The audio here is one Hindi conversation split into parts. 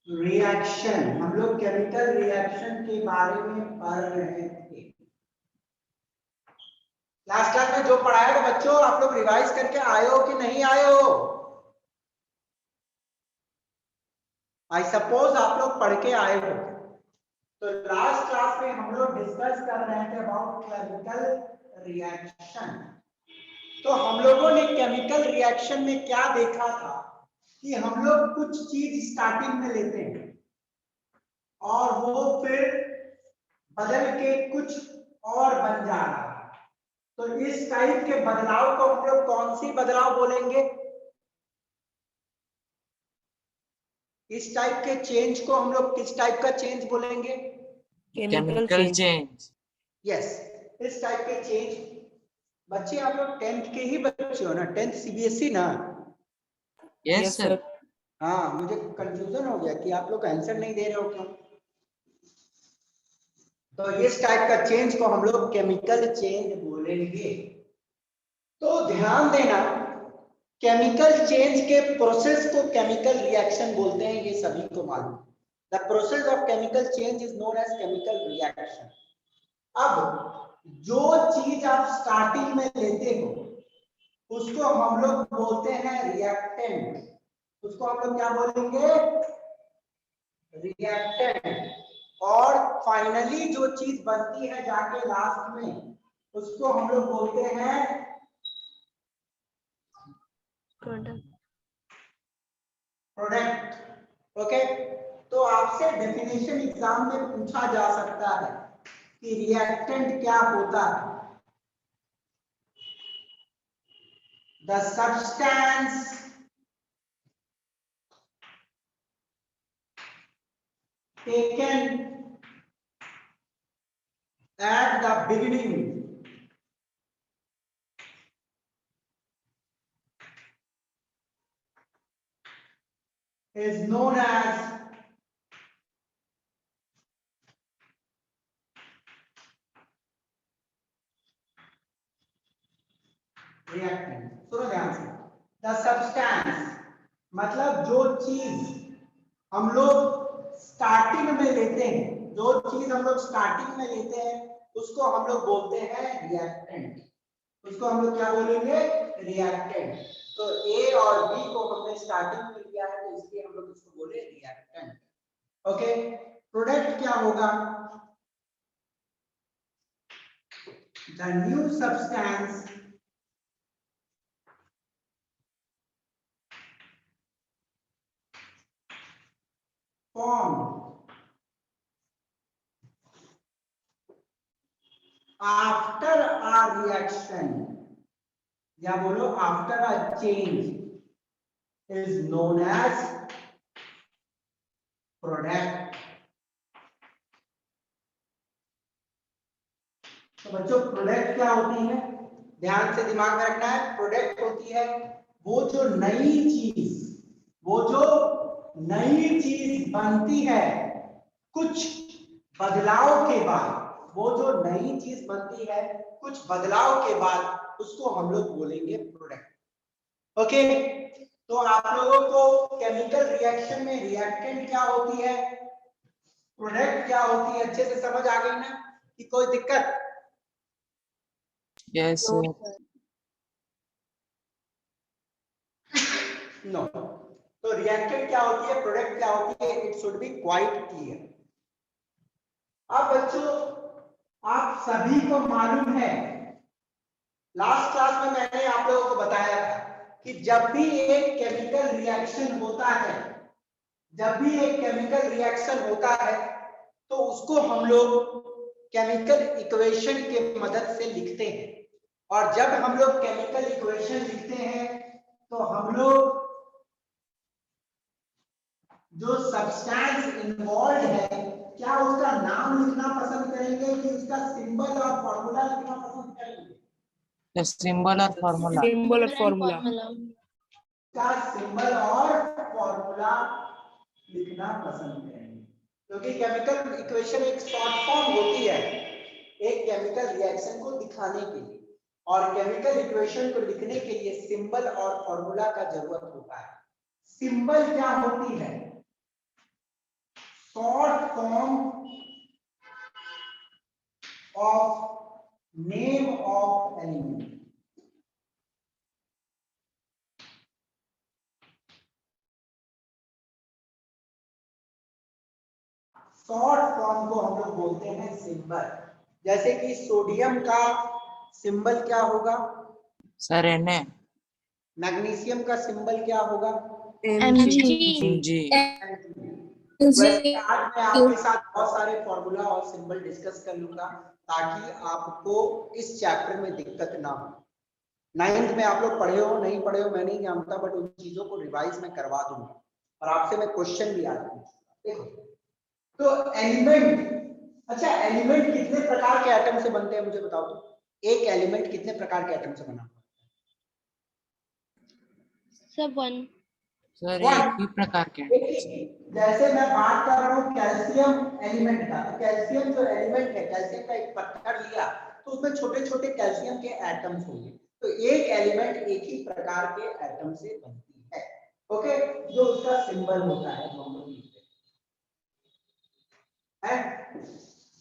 रिएक्शन, हम लोग केमिकल रिएक्शन के बारे में पढ़ रहे थे। लास्ट क्लास में जो पढ़ाया तो बच्चों आप लोग रिवाइज करके आए हो कि नहीं आए हो? आई सपोज आप लोग पढ़ के आए हो। तो लास्ट क्लास में हम लोग डिस्कस कर रहे थे अबाउट केमिकल रिएक्शन। तो हम लोगों ने केमिकल रिएक्शन में क्या देखा था कि हम लोग कुछ चीज स्टार्टिंग में लेते हैं और वो फिर बदल के कुछ और बन जा रहा है। तो इस टाइप के बदलाव को हम लोग कौन सी बदलाव बोलेंगे? इस टाइप के चेंज को हम लोग किस टाइप का चेंज बोलेंगे? Chemical change. यस, इस टाइप के चेंज। बच्चे आप लोग 10th के ही बच्चे हो ना? 10th सीबीएसई ना? Yes sir. हाँ, मुझे कंफ्यूजन हो गया कि आप लोग आंसर नहीं दे रहे हो क्यों। तो इस टाइप का चेंज को हम लोग केमिकल चेंज बोलेंगे। तो ध्यान देना, केमिकल चेंज के प्रोसेस को केमिकल रिएक्शन बोलते हैं, ये सभी को मालूम। The process of chemical change is known as chemical reaction. अब जो चीज आप स्टार्टिंग में लेते हो उसको हम लोग बोलते हैं रिएक्टेंट। उसको हम लोग क्या बोलेंगे? रिएक्टेंट। और फाइनली जो चीज बनती है जाके लास्ट में उसको हम लोग बोलते हैं प्रोडक्ट। ओके, तो आपसे डेफिनेशन एग्जाम में पूछा जा सकता है कि रिएक्टेंट क्या होता है। The substance taken at the beginning is known as reactant। सुनो ध्यान से, द सब्सटेंस मतलब जो चीज हम लोग स्टार्टिंग में लेते हैं, जो चीज हम लोग स्टार्टिंग में लेते हैं उसको हम लोग बोलते हैं रिएक्टेंट। उसको हम लोग क्या बोलेंगे? रिएक्टेंट। तो ए और बी को हमने स्टार्टिंग में लिया है तो इसलिए हम लोग इसको बोले रिएक्टेंट। ओके, प्रोडक्ट क्या होगा? The new substance formed after a reaction, या बोलो after a change is known as product। तो बच्चों प्रोडक्ट क्या होती है? ध्यान से दिमाग में रखना है। प्रोडक्ट होती है वो जो नई चीज बनती है कुछ बदलाव के बाद। वो जो नई चीज बनती है कुछ बदलाव के बाद उसको हम लोग बोलेंगे प्रोडक्ट। ओके, तो आप लोगों को केमिकल रिएक्शन में रिएक्टेंट क्या होती है, प्रोडक्ट क्या होती है, अच्छे से समझ आ गई ना? कि कोई दिक्कत? Yes sir. नो। तो रिएक्टेंट क्या होती है, प्रोडक्ट क्या होती है, it should be quite clear. अब बच्चों आप सभी को मालूम है, लास्ट क्लास में मैंने आप लोगों को बताया था कि जब भी एक केमिकल रिएक्शन होता है, तो उसको हम लोग केमिकल इक्वेशन के मदद से लिखते हैं। और जब हम लोग केमिकल इक्वेशन लिखते हैं तो हम लोग जो सब्सटेंस इन्वॉल्व है क्या उसका नाम लिखना पसंद करेंगे कि उसका सिंबल और फॉर्मूला लिखना पसंद करेंगे? सिंबल और फॉर्मूला। का सिंबल और फॉर्मूला लिखना पसंद करेंगे, क्योंकि केमिकल इक्वेशन एक शॉर्ट फॉर्म होती है एक केमिकल रिएक्शन को दिखाने के लिए, और केमिकल इक्वेशन को लिखने के लिए सिंबल और फॉर्मूला का जरूरत होता है। सिंबल क्या होती है? Short form of name of element. Short form को हम लोग बोलते हैं सिंबल। जैसे कि सोडियम का सिंबल क्या होगा सर Na। मैग्नीशियम का सिंबल क्या होगा Mg। वैसे आज मैं आपके साथ बहुत सारे फॉर्मूला और सिंबल डिस्कस कर लूंगा ताकि आपको इस चैप्टर में दिक्कत ना हो। 9th में आप लोग पढ़े हो नहीं पढ़े हो मैं नहीं जानता, बट उन चीजों को रिवाइज में करवा दूंगा और आपसे मैं क्वेश्चन भी आज पूछूंगा। देखो तो एलिमेंट, अच्छा एलिमेंट कितने प्रकार के एटम से बनते हैं मुझे बताओ तो। एक एलिमेंट कितने प्रकार के एटम से बना हुआ है? Sir One। एक ही प्रकार के। जैसे मैं बात कर रहा हूँ कैल्शियम एलिमेंट का, तो कैल्शियम जो एलिमेंट है, कैल्शियम का एक पत्थर लिया तो उसमें छोटे छोटे कैल्शियम के एटम्स होंगे, तो एक एलिमेंट एक ही प्रकार के एटम से बनती है। ओके, जो उसका सिंबल होता है जो हम लोग लिखते हैं।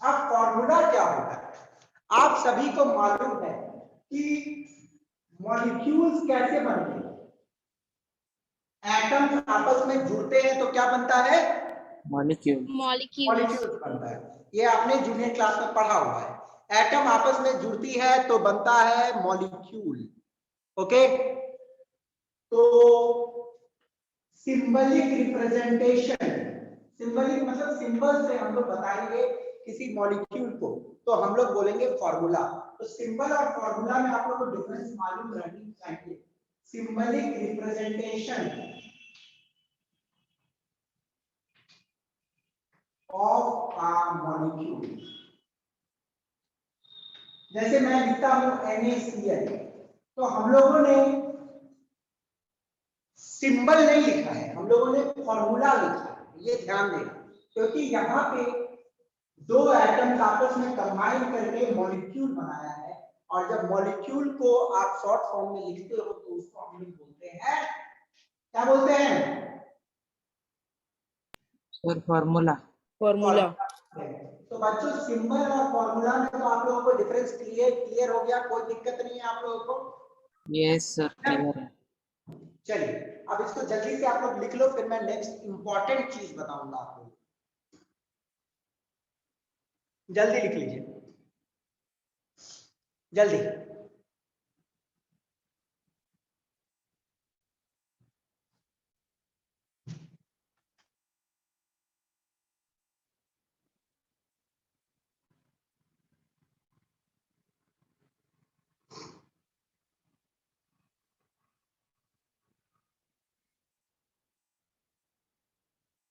अब फॉर्मूला क्या होता है? आप सभी को मालूम है कि मॉलिक्यूल्स कैसे बनते हैं। एटम्स आपस में जुड़ते हैं तो क्या बनता है? मॉलिक्यूल्स बनता है। ये आपने जूनियर क्लास में पढ़ा हुआ है। एटम आपस में जुड़ती है तो बनता है मॉलिक्यूल। ओके, तो सिंबलिक रिप्रेजेंटेशन, सिंबलिक मतलब सिंबल से हम लोग बताएंगे किसी मॉलिक्यूल को, तो हम लोग बोलेंगे फॉर्मूला। तो सिंबल और फॉर्मूला में आप लोगों को डिफरेंस मालूम रहनी चाहिए। Symbolic representation of a molecule, जैसे मैं लिखता हूं NaCl, तो हम लोगों ने सिंबल नहीं लिखा है, हम लोगों ने फॉर्मूला लिखा है। ये ध्यान देना, क्योंकि यहाँ पे दो एटम्स आपस में कंबाइन करके मॉलिक्यूल बनाया है, और जब मॉलिक्यूल को आप शॉर्ट फॉर्म में लिखते हो तो उसको हम लोग बोलते हैं, क्या बोलते हैं सर? फॉर्मूला। तो बच्चों सिंबल और फॉर्मूला में तो आप लोगों को डिफरेंस क्लियर हो गया, कोई दिक्कत नहीं है आप लोगों को? यस सर, क्लियर है। चलिए अब इसको जल्दी से आप लोग लिख लो, फिर मैं नेक्स्ट इंपॉर्टेंट चीज बताऊंगा आपको। जल्दी लिख लीजिए, जल्दी।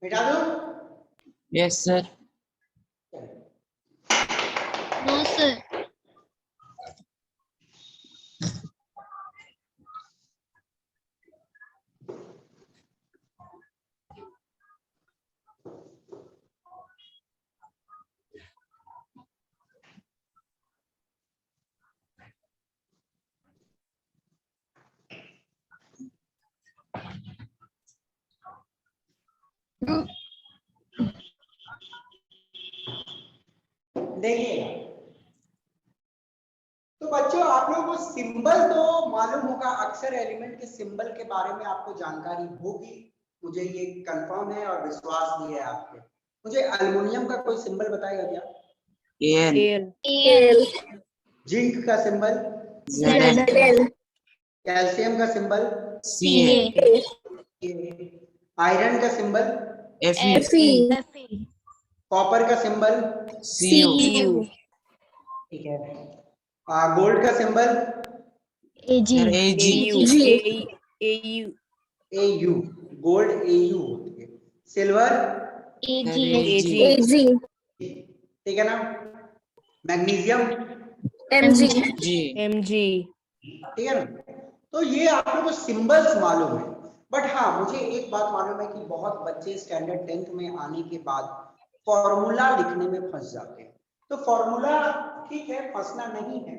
मिटा दो? Yes sir. No sir. देखिएगा तो बच्चों आप लोगों को सिंबल तो मालूम होगा, अक्सर एलिमेंट के सिंबल के बारे में आपको जानकारी होगी, मुझे ये कंफर्म है और विश्वास भी है आपके। मुझे एल्युमिनियम का कोई सिंबल बताएगा क्या? एल। जिंक का सिंबल? Zn। कैल्शियम का सिंबल? Ca। आयरन का सिंबल? Fe। कॉपर का सिंबल? Cu। ठीक है। गोल्ड का symbol? Sir Ag। Au, gold Au होती है। सिल्वर? Ag। ठीक है ना। मैग्नीशियम? Mg। ठीक है ना। तो ये आप लोगों को सिंबल्स मालूम है, बट हाँ मुझे एक बात मालूम है कि बहुत बच्चे स्टैंडर्ड 10th में आने के बाद फॉर्मूला लिखने में फंस जाते हैं। तो फॉर्मूला ठीक है, फंसना नहीं है,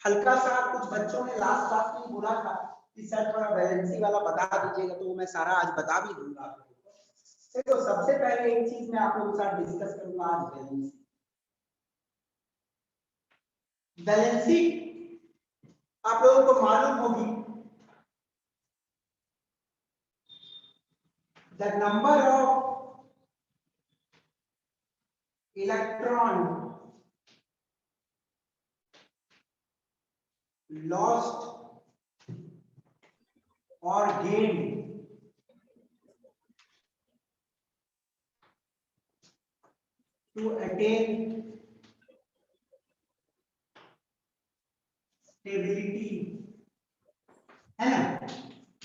हल्का सा कुछ बच्चों ने लास्ट क्लास में बोला था कि सर थोड़ा वैलेंसी वाला बता दीजिएगा, तो मैं सारा आज बता भी दूंगा आपको। तो सबसे पहले एक चीज मैं आप लोगों के साथ डिस्कस करूंगा आज, बैलेंसी। बैलेंसी आप लोगों को मालूम होगी, the number of electron lost or gained to attain stability, है ना।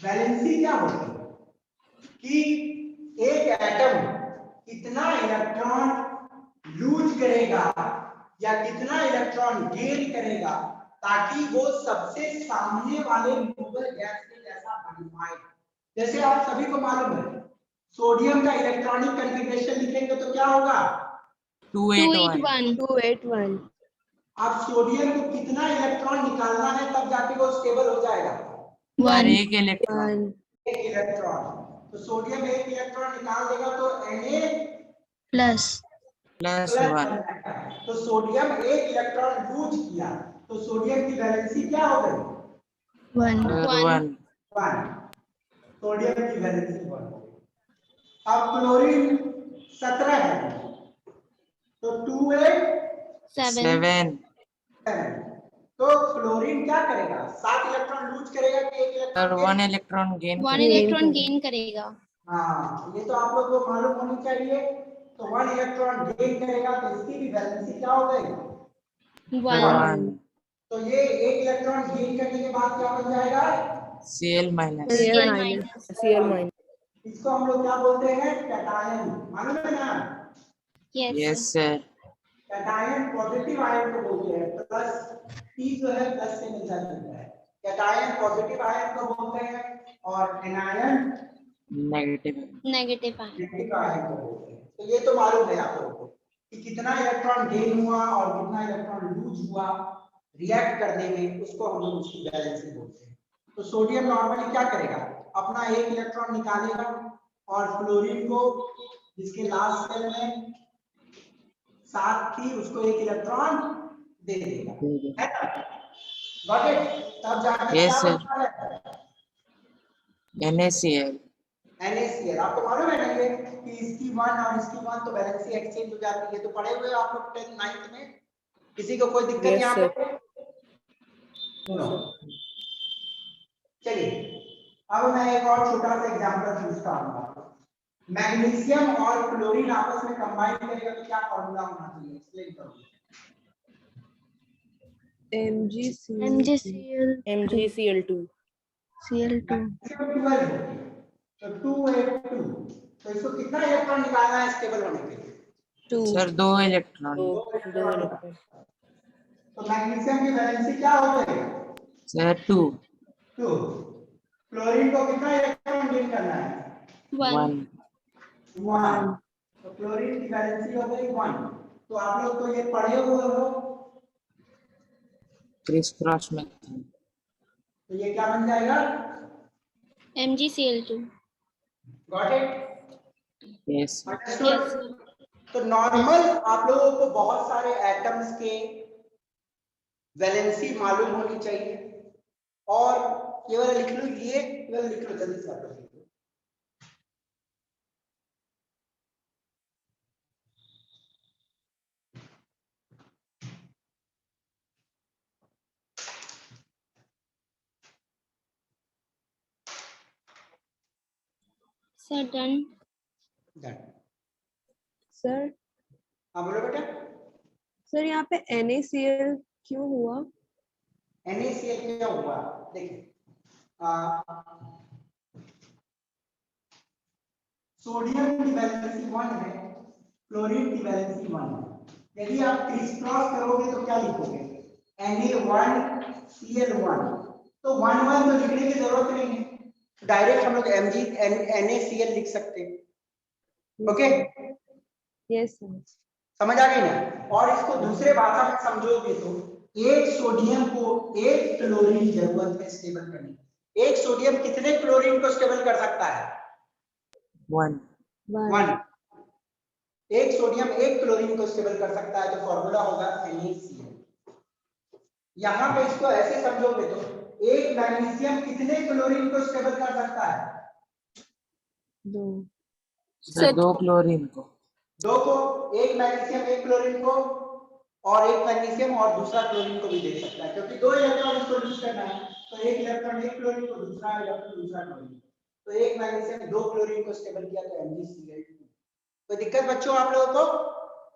वैलेंसी क्या होती है कि एक एटम कितना इलेक्ट्रॉन लूज करेगा या कितना इलेक्ट्रॉन गेन करेगा ताकि वो सबसे सामने वाले मूवर गैस के जैसा बन पाए। जैसे आप सभी को मालूम है, सोडियम का इलेक्ट्रॉनिक कॉन्फ़िगरेशन लिखेंगे तो क्या होगा? 281. आप सोडियम को कितना इलेक्ट्रॉन निकालना है तब जाके वो स्टेबल हो जाएगा? 1. एक इलेक्ट्रॉन। एक इलेक्ट्रॉन। तो सोडियम एक इलेक्ट्रॉन निकाल देगा तो Na Plus 1. तो सोडियम एक इलेक्ट्रॉन लूज किया तो सोडियम की वैलेंसी क्या हो गई? 1. 1. 1। सोडियम की वैलेंसी 1 हो गई। अब क्लोरीन 17 है तो 2 8 7. तो क्लोरीन क्या करेगा? 7 इलेक्ट्रॉन लूज करेगा कि एक sir electron? 1 electron gain. 1 electron gain करेगा। हाँ, ये तो आप लोगों को मालूम होनी चाहिए। तो 1 इलेक्ट्रॉन गेन करेगा तो इसकी भी वैलेंसी क्या हो गई? 1. तो ये एक इलेक्ट्रॉन गेन करने के बाद क्या बन जाएगा? Cl-. इसको हम लोग क्या बोलते हैं? कैटायन। मालूम है ना? Yes sir. Cation positive ion को बोलते हैं, प्लस P जो है प्लस से मिलता जुलता है। कैटायन पॉजिटिव आयन को बोलते हैं और एनायन नेगेटिव आयन को बोलते हैं। तो ये तो मालूम है आप लोगों को कि कितना इलेक्ट्रॉन गेन हुआ और कितना इलेक्ट्रॉन लूज हुआ रिएक्ट करने में, उसको हम लोग उसकी बैलेंसिंग बोलते हैं। तो सोडियम नॉर्मली क्या करेगा? अपना एक इलेक्ट्रॉन निकालेगा और फ्लोरीन को, जिसके लास्ट सेल में 7 थी, उसको एक इलेक्ट्रॉन दे देगा, है ना? Got it? तब जाके Yes, क्या sir. बनता है? NaCl. NaCl। आपको मालूम है ना ये कि इसकी 1 और इसकी 1 तो वैलेंसी एक्सचेंज हो जाती है। तो पढ़े हुए आप लोग 10th 9th में? किसी को कोई दिक्कत यहाँ पे? चलिए अब मैं एक और छोटा सा एग्जांपल पूछता हूँ। मैग्नीशियम और क्लोरीन आपस में कंबाइन करेगा तो क्या फार्मूला होना चाहिए? एक्सप्लेन करो। MgCl2. Cl2 तो 282। तो इसको कितना इलेक्ट्रॉन निकालना है स्टेबल होने के लिए? 2. Sir 2 electron. तो मैग्नीशियम की वैलेंसी क्या हो गई? सर 2. क्लोरीन को कितना इलेक्ट्रॉन गेन करना है? 1. 1। तो क्लोरीन की वैलेंसी हो गई 1। तो आप लोग तो ये पढ़े हुए हो, क्रिस क्रॉस मेथड। तो ये क्या बन जाएगा? MgCl2. Got it? यस। तो नॉर्मल आप लोगों को बहुत सारे एटम्स के वैलेंसी मालूम होनी चाहिए और ये वाला लिख लो, ये वाला लिख लो जल्दी से आप लोग। Sir done. सर हाँ बोलो बेटा। सर यहाँ पे NaCl क्यों हुआ? NaCl क्या हुआ? देखिए सोडियम की वैलेंसी 1 है, क्लोरीन की वैलेंसी 1 है। यदि आप क्रिस क्रॉस करोगे तो क्या लिखोगे? Na1Cl1। तो 1 1 तो लिखने की जरूरत नहीं है, डायरेक्ट हम लोग NaCl लिख सकते हैं। ओके? Yes sir. समझ आ गई ना? और इसको दूसरे भाषा में समझोगे तो एक सोडियम को एक क्लोरीन जरूरत है स्टेबल करने की। एक सोडियम कितने क्लोरीन को स्टेबल कर सकता है? 1. 1 1। एक सोडियम एक क्लोरीन को स्टेबल कर सकता है, तो फॉर्मूला होगा NaCl। यहाँ पे इसको ऐसे समझोगे तो एक मैग्नीशियम कितने क्लोरीन को स्टेबल कर सकता है? 2 सर 2 क्लोरीन को। 2 को, एक मैग्नीशियम एक क्लोरीन को, और एक मैग्नीशियम और दूसरा क्लोरीन को भी दे सकता है, क्योंकि 2 इलेक्ट्रॉन इसको यूज करना है, तो एक इलेक्ट्रॉन एक क्लोरीन को, दूसरा इलेक्ट्रॉन दूसरा क्लोरीन। तो एक मैग्नीशियम 2 क्लोरीन को स्टेबल किया, तो MgCl2। कोई दिक्कत बच्चों आप लोगों को?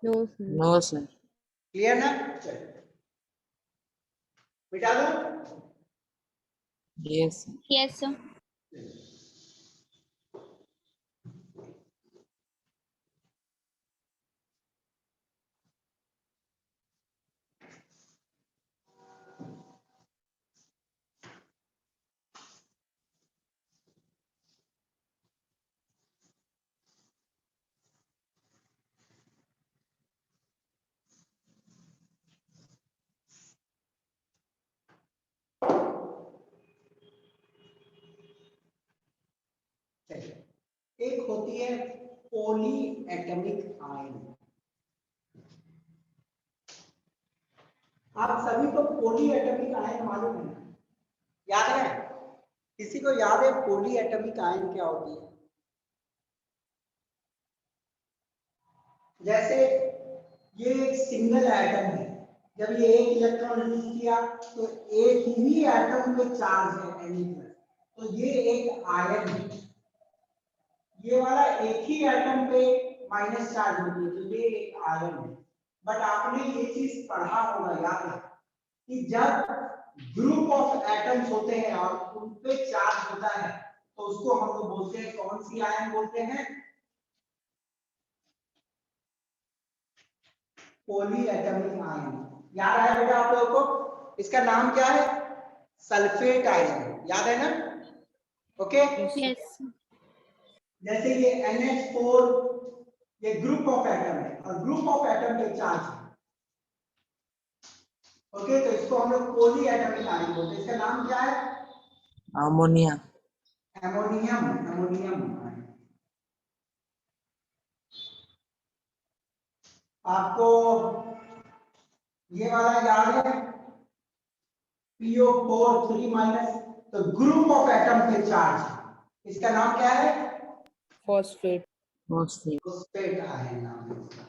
No sir no sir. Clear ना? चलिए मिटा दो। यस। Yes sir. एक होती है पॉली एटॉमिक आयन। आप सभी को पॉली एटॉमिक आयन मालूम है, याद है? किसी को याद है पॉली एटॉमिक आयन क्या होती है? जैसे ये एक सिंगल एटम है, जब ये एक इलेक्ट्रॉन रिलीज किया तो एक ही एटम पे चार्ज है Na+, तो ये एक आयन है। ये वाला एक ही एटम पे माइनस चार्ज होती है, तो ये एक आयन है। बट आपने ये चीज पढ़ा होगा, याद है, कि जब ग्रुप ऑफ एटम्स होते हैं और उन पे चार्ज होता है तो उसको हम लोग बोलते हैं, कौन सी आयन बोलते हैं? Poly atomic ion. याद आया बेटा आप लोगों को? इसका नाम क्या है? Sulphate ion. याद है ना? ओके। यस। जैसे ये NH4, ये ग्रुप ऑफ एटम है और ग्रुप ऑफ एटम पे चार्ज है। ओके, तो इसको हम लोग पॉली एटॉमिक आयन बोलते हैं। इसका नाम क्या है? अमोनिया। एमोनियम। Ammonium ion. आपको ये वाला याद है? PO4 3-, तो ग्रुप ऑफ एटम पे चार्ज है। इसका नाम क्या है? फॉस्फेट। फॉस्फेट। फॉस्फेट आयन नाम है इसका।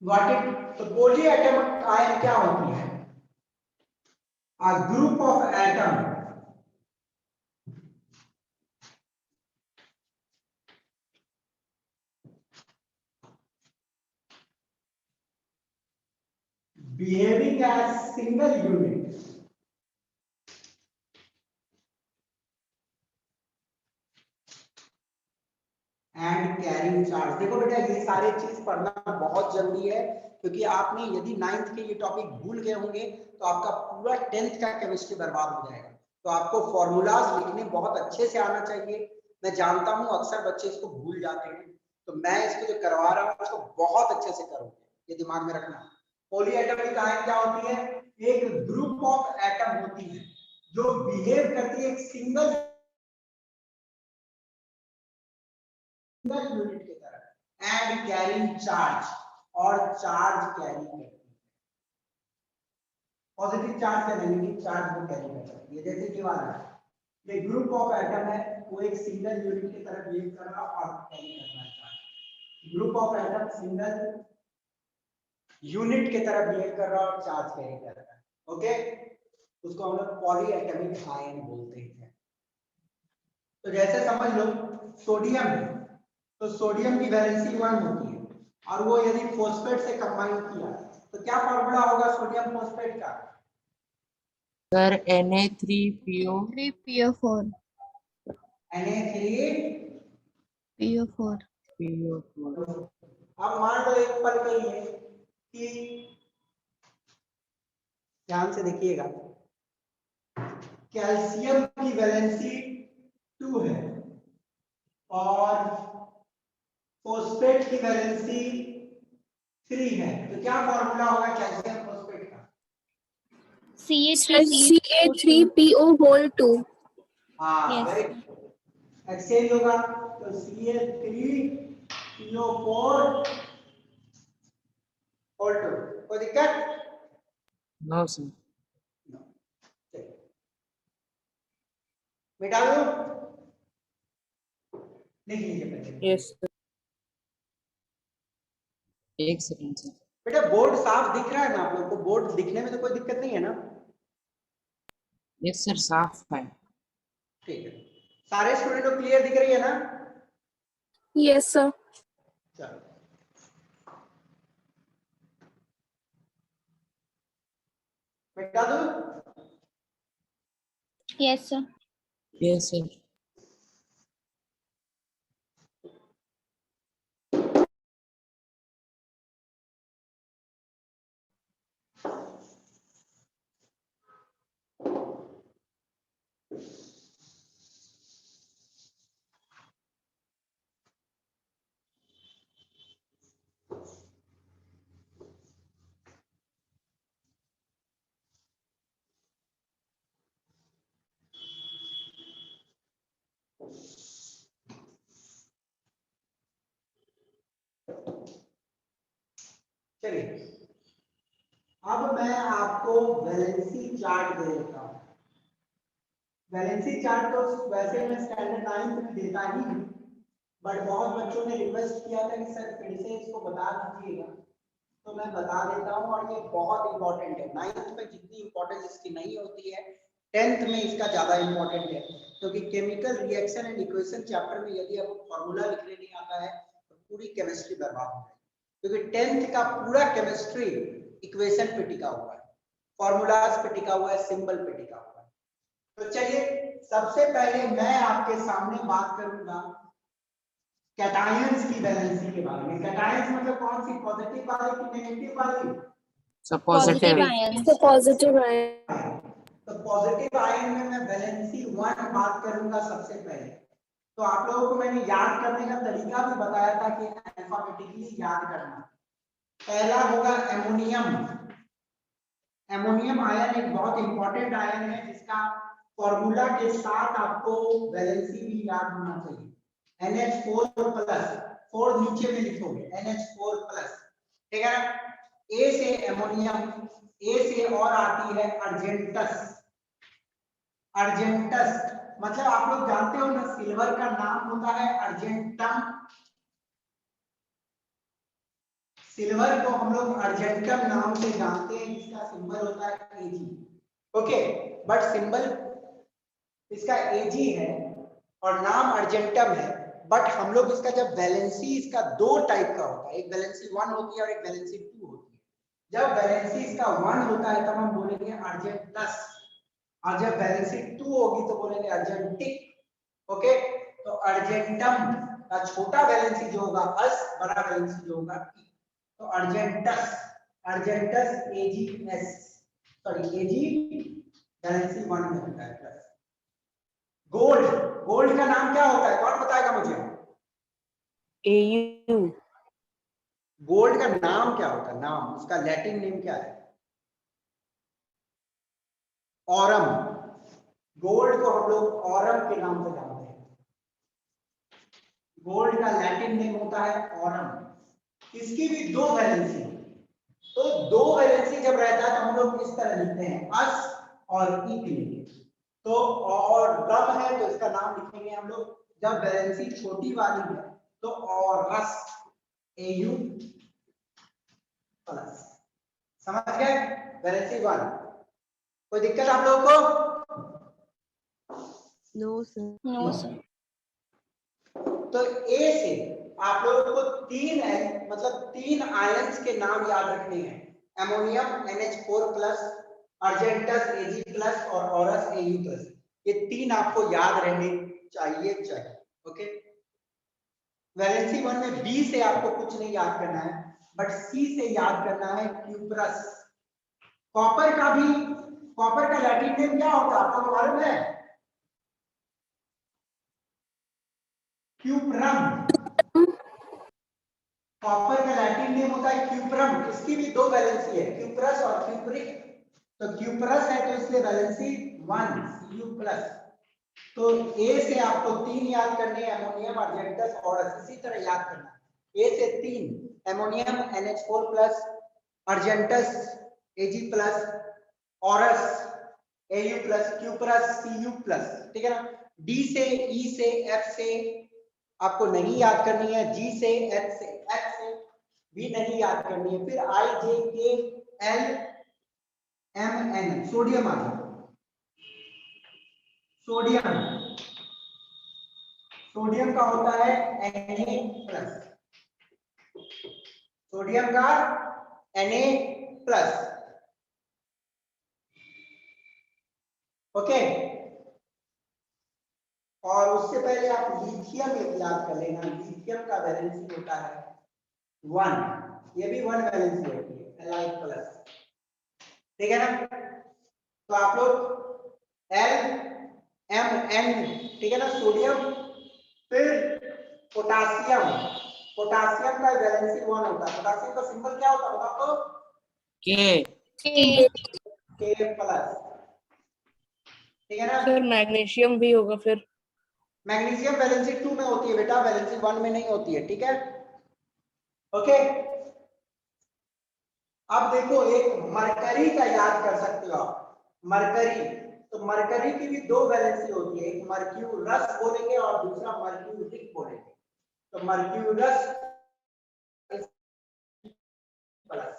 Got it? तो पॉली एटॉमिक आयन क्या होती है? A group of atom behaving as single unit and carrying charge। देखो बेटा, ये सारे चीज पढ़ना बहुत जरूरी है, क्योंकि आपने यदि 9th के ये टॉपिक भूल गए होंगे तो आपका पूरा 10th का केमिस्ट्री बर्बाद हो जाएगा। तो आपको फॉर्मूलाज लिखने बहुत अच्छे से आना चाहिए। मैं जानता हूं अक्सर बच्चे इसको भूल जाते हैं, तो मैं इसको जो करवा रहा हूं उसको बहुत अच्छे से करोगे, ये दिमाग में रखना। पॉली एटॉमिक आयन क्या होती है? एक ग्रुप ऑफ एटम होती है जो बिहेव करती है एक सिंगल यूनिट की तरह, एंड कैरिंग चार्ज, और चार्ज कैरी करती है। पॉजिटिव चार्ज या नेगेटिव चार्ज को कैरी कर सकती है। जैसे कि वाला ये ग्रुप ऑफ एटम है, वो एक सिंगल यूनिट की तरह बिहेव कर रहा और कैरी कर रहा है charge. Group of atom single unit की तरह बिहेव कर रहा और चार्ज कैरी कर रहा है। ओके, उसको हम लोग पॉली एटॉमिक आयन बोलते हैं। तो जैसे समझ लो सोडियम है, तो सोडियम की वैलेंसी 1 होती है, और वो यदि फॉस्फेट से कंबाइन किया तो क्या फॉर्मूला होगा सोडियम फॉस्फेट का? Sir Na3PO। 3PO4। Na3PO4। PO4। अब मान लो एक पल के लिए कि, ध्यान से देखिएगा, कैल्शियम की वैलेंसी 2 है और फॉस्फेट की वैलेंसी 3 है, तो क्या फॉर्मूला होगा कैल्शियम फॉस्फेट का? CA3PO2। हाँ वेरी एक्सचेंज होगा तो Cl3PO4 होल्ड 2 कोई दिक्कत? No sir. मिटा दो लिख लीजिए पहले। Yes, sir. एक सेकंड सर। बेटा बोर्ड साफ दिख रहा है ना आप लोग को? बोर्ड दिखने में तो कोई दिक्कत नहीं है ना? यस सर, साफ है। ठीक है, सारे स्टूडेंट को क्लियर दिख रही है ना? Yes, sir. चलो मिटा दो। Yes, sir. Yes sir. चलिए अब मैं आपको वैलेंसी चार्ट दे देता हूं। वैलेंसी चार्ट तो वैसे मैं स्टैंडर्ड 9th में देता ही हूं, बट बहुत बच्चों ने रिक्वेस्ट किया था कि सर फिर से इसको बता दीजिएगा, तो मैं बता देता हूं। और ये बहुत इंपॉर्टेंट है। 9th में जितनी इंपॉर्टेंस इसकी नहीं होती है 10th में इसका ज्यादा इंपॉर्टेंट है, क्योंकि chemical reaction and equation chapter में यदि आपको फॉर्मूला लिखने नहीं आता है तो पूरी केमिस्ट्री बर्बाद हो जाएगी, क्योंकि 10th का पूरा केमिस्ट्री इक्वेशन पे टिका हुआ है, फॉर्मूलाज पे टिका हुआ है, सिंबल पे टिका हुआ है। तो चलिए सबसे पहले मैं आपके सामने बात करूंगा कैटायंस की वैलेंसी के बारे में। कैटायंस मतलब कौन सी, पॉजिटिव वाली कि नेगेटिव वाली? Sir positive. So positive ion. तो पॉजिटिव आयन में मैं वैलेंसी 1 बात करूंगा सबसे पहले। तो आप लोगों को मैंने याद करने का तरीका भी बताया था कि अल्फाबेटिकली याद करना। पहला होगा एमोनियम। एमोनियम आयन एक बहुत इंपॉर्टेंट आयन है जिसका फॉर्मूला के साथ आपको वैलेंसी भी याद होना चाहिए। NH4+, 4 नीचे में लिखोगे NH4+, ठीक है ना? ए से एमोनियम, ए से और आती है अर्जेंटस। अर्जेंटस मतलब आप लोग जानते हो ना, सिल्वर का नाम होता है अर्जेंटम। सिल्वर को हम लोग अर्जेंटम नाम से जानते हैं, जिसका सिंबल होता है Ag। ओके, बट सिंबल इसका Ag है और नाम अर्जेंटम है। बट हम लोग इसका जब वैलेंसी इसका दो टाइप का होता है, एक वैलेंसी 1 होती है और एक वैलेंसी 2 होती है। जब वैलेंसी इसका 1 होता है तब हम बोलेंगे अर्जेंटस, और जब वैलेंसी 2 होगी तो बोलेंगे अर्जेंटिक। ओके, तो अर्जेंटम का छोटा वैलेंसी जो होगा अस, बड़ा वैलेंसी जो होगा ई। तो अर्जेंटस, अर्जेंटस AgS, सॉरी Ag वैलेंसी 1 में होता है प्लस। गोल्ड, गोल्ड का नाम क्या होता है, कौन बताएगा मुझे? Au. गोल्ड का नाम क्या होता है, नाम उसका लैटिन नेम क्या है? ऑरम। गोल्ड को हम लोग ऑरम के नाम से जानते हैं। गोल्ड का लैटिन नेम होता है ऑरम। इसकी भी दो वैलेंसी है। तो दो वैलेंसी जब रहता है तो हम लोग इस तरह लिखते हैं अस और ई के लिए। तो और कम है तो इसका नाम लिखेंगे हम लोग, जब वैलेंसी छोटी वाली है तो और अस Au प्लस। समझ गए? वैलेंसी 1। कोई दिक्कत आप लोगों को? No sir. No, sir. तो ए से आप लोगों को तीन आयंस के नाम याद रखने हैं। एमोनियम NH4+, अर्जेंटस Ag+ और औरस Au+। ये तीन आपको याद रहने चाहिए। ओके, वैलेंसी 1 में बी से आपको कुछ नहीं याद करना है, बट सी से याद करना है क्यूप्रस। कॉपर का लैटिन नेम क्या होता है आपको मालूम है? क्यूप्रम। कॉपर का लैटिन नेम होता है क्यूप्रम। इसकी भी दो वैलेंसी है, क्यूप्रस और क्यूप्रिक। तो क्यूप्रस है तो इसलिए वैलेंसी 1 Cu+। तो ए से आपको 3 याद करने हैं, अमोनियम, अर्जेंटस और इसी तरह याद करना। ए से 3 ammonium NH4 plus, argentous Ag plus, aurous Au plus, cuprous Cu plus, ठीक है ना। डी से, ई से, एफ से आपको नहीं याद करनी है, जी से, एच से भी नहीं याद करनी है। फिर आई, जे, के, एल, एम, एन, सोडियम आ गया। सोडियम का होता है Na+, सोडियम का Na+, ओके। और उससे पहले आप लिथियम याद कर लेना, लिथियम का वैलेंसी होता है 1, ये भी 1 वैलेंसी होती है, Li+, ठीक है ना। तो आप लोग Mn, ठीक है ना, सोडियम। फिर पोटासियम, पोटासियम का वैलेंसी 1 होता है। पोटासियम का सिंबल क्या होता है बताओ तो? K K+, ठीक है ना। फिर मैग्नीशियम भी होगा फिर। मैग्नीशियम वैलेंसी 2 में होती है बेटा, वैलेंसी 1 में नहीं होती है, ठीक है, ओके। अब देखो एक मरकरी का याद कर सकते हो आप, मरकरी। तो मरकरी की भी 2 वैलेंसी होती है, एक मर्क्यूरस बोलेंगे और दूसरा मर्क्यूरिक बोलेंगे। तो मर्क्यूरस प्लस,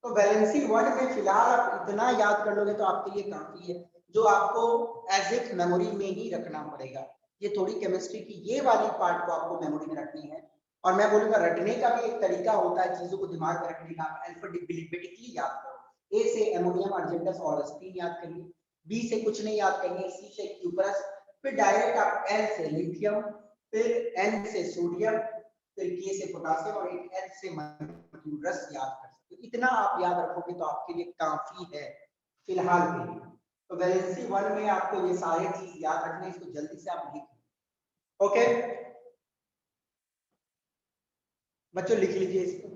तो वैलेंसी 1 में फिलहाल आप इतना याद कर लोगे तो आपके लिए काफी है, जो आपको एज इट मेमोरी में ही रखना पड़ेगा। ये थोड़ी केमिस्ट्री की ये वाली पार्ट को आपको मेमोरी में रखनी है। और मैं बोलूंगा रटने का भी एक तरीका होता है चीजों को दिमाग में रखने का। आप अल्फाबेटिकली याद करो। ए से अमोनियम, अर्जेंटस और स्टीन याद करिए। बी से कुछ नहीं याद करिए, सी से क्यूपरस, फिर डायरेक्ट आप एल से लिथियम, फिर एन से सोडियम, फिर के से पोटासियम और एक एच से मर्क्यूरस याद कर सकते हो। इतना आप याद रखोगे तो आपके लिए काफी है फिलहाल के लिए। तो वैलेंसी 1 में आपको ये सारे चीज याद रखने, इसको जल्दी से आप लिख, ओके बच्चों लिख लीजिए इसको।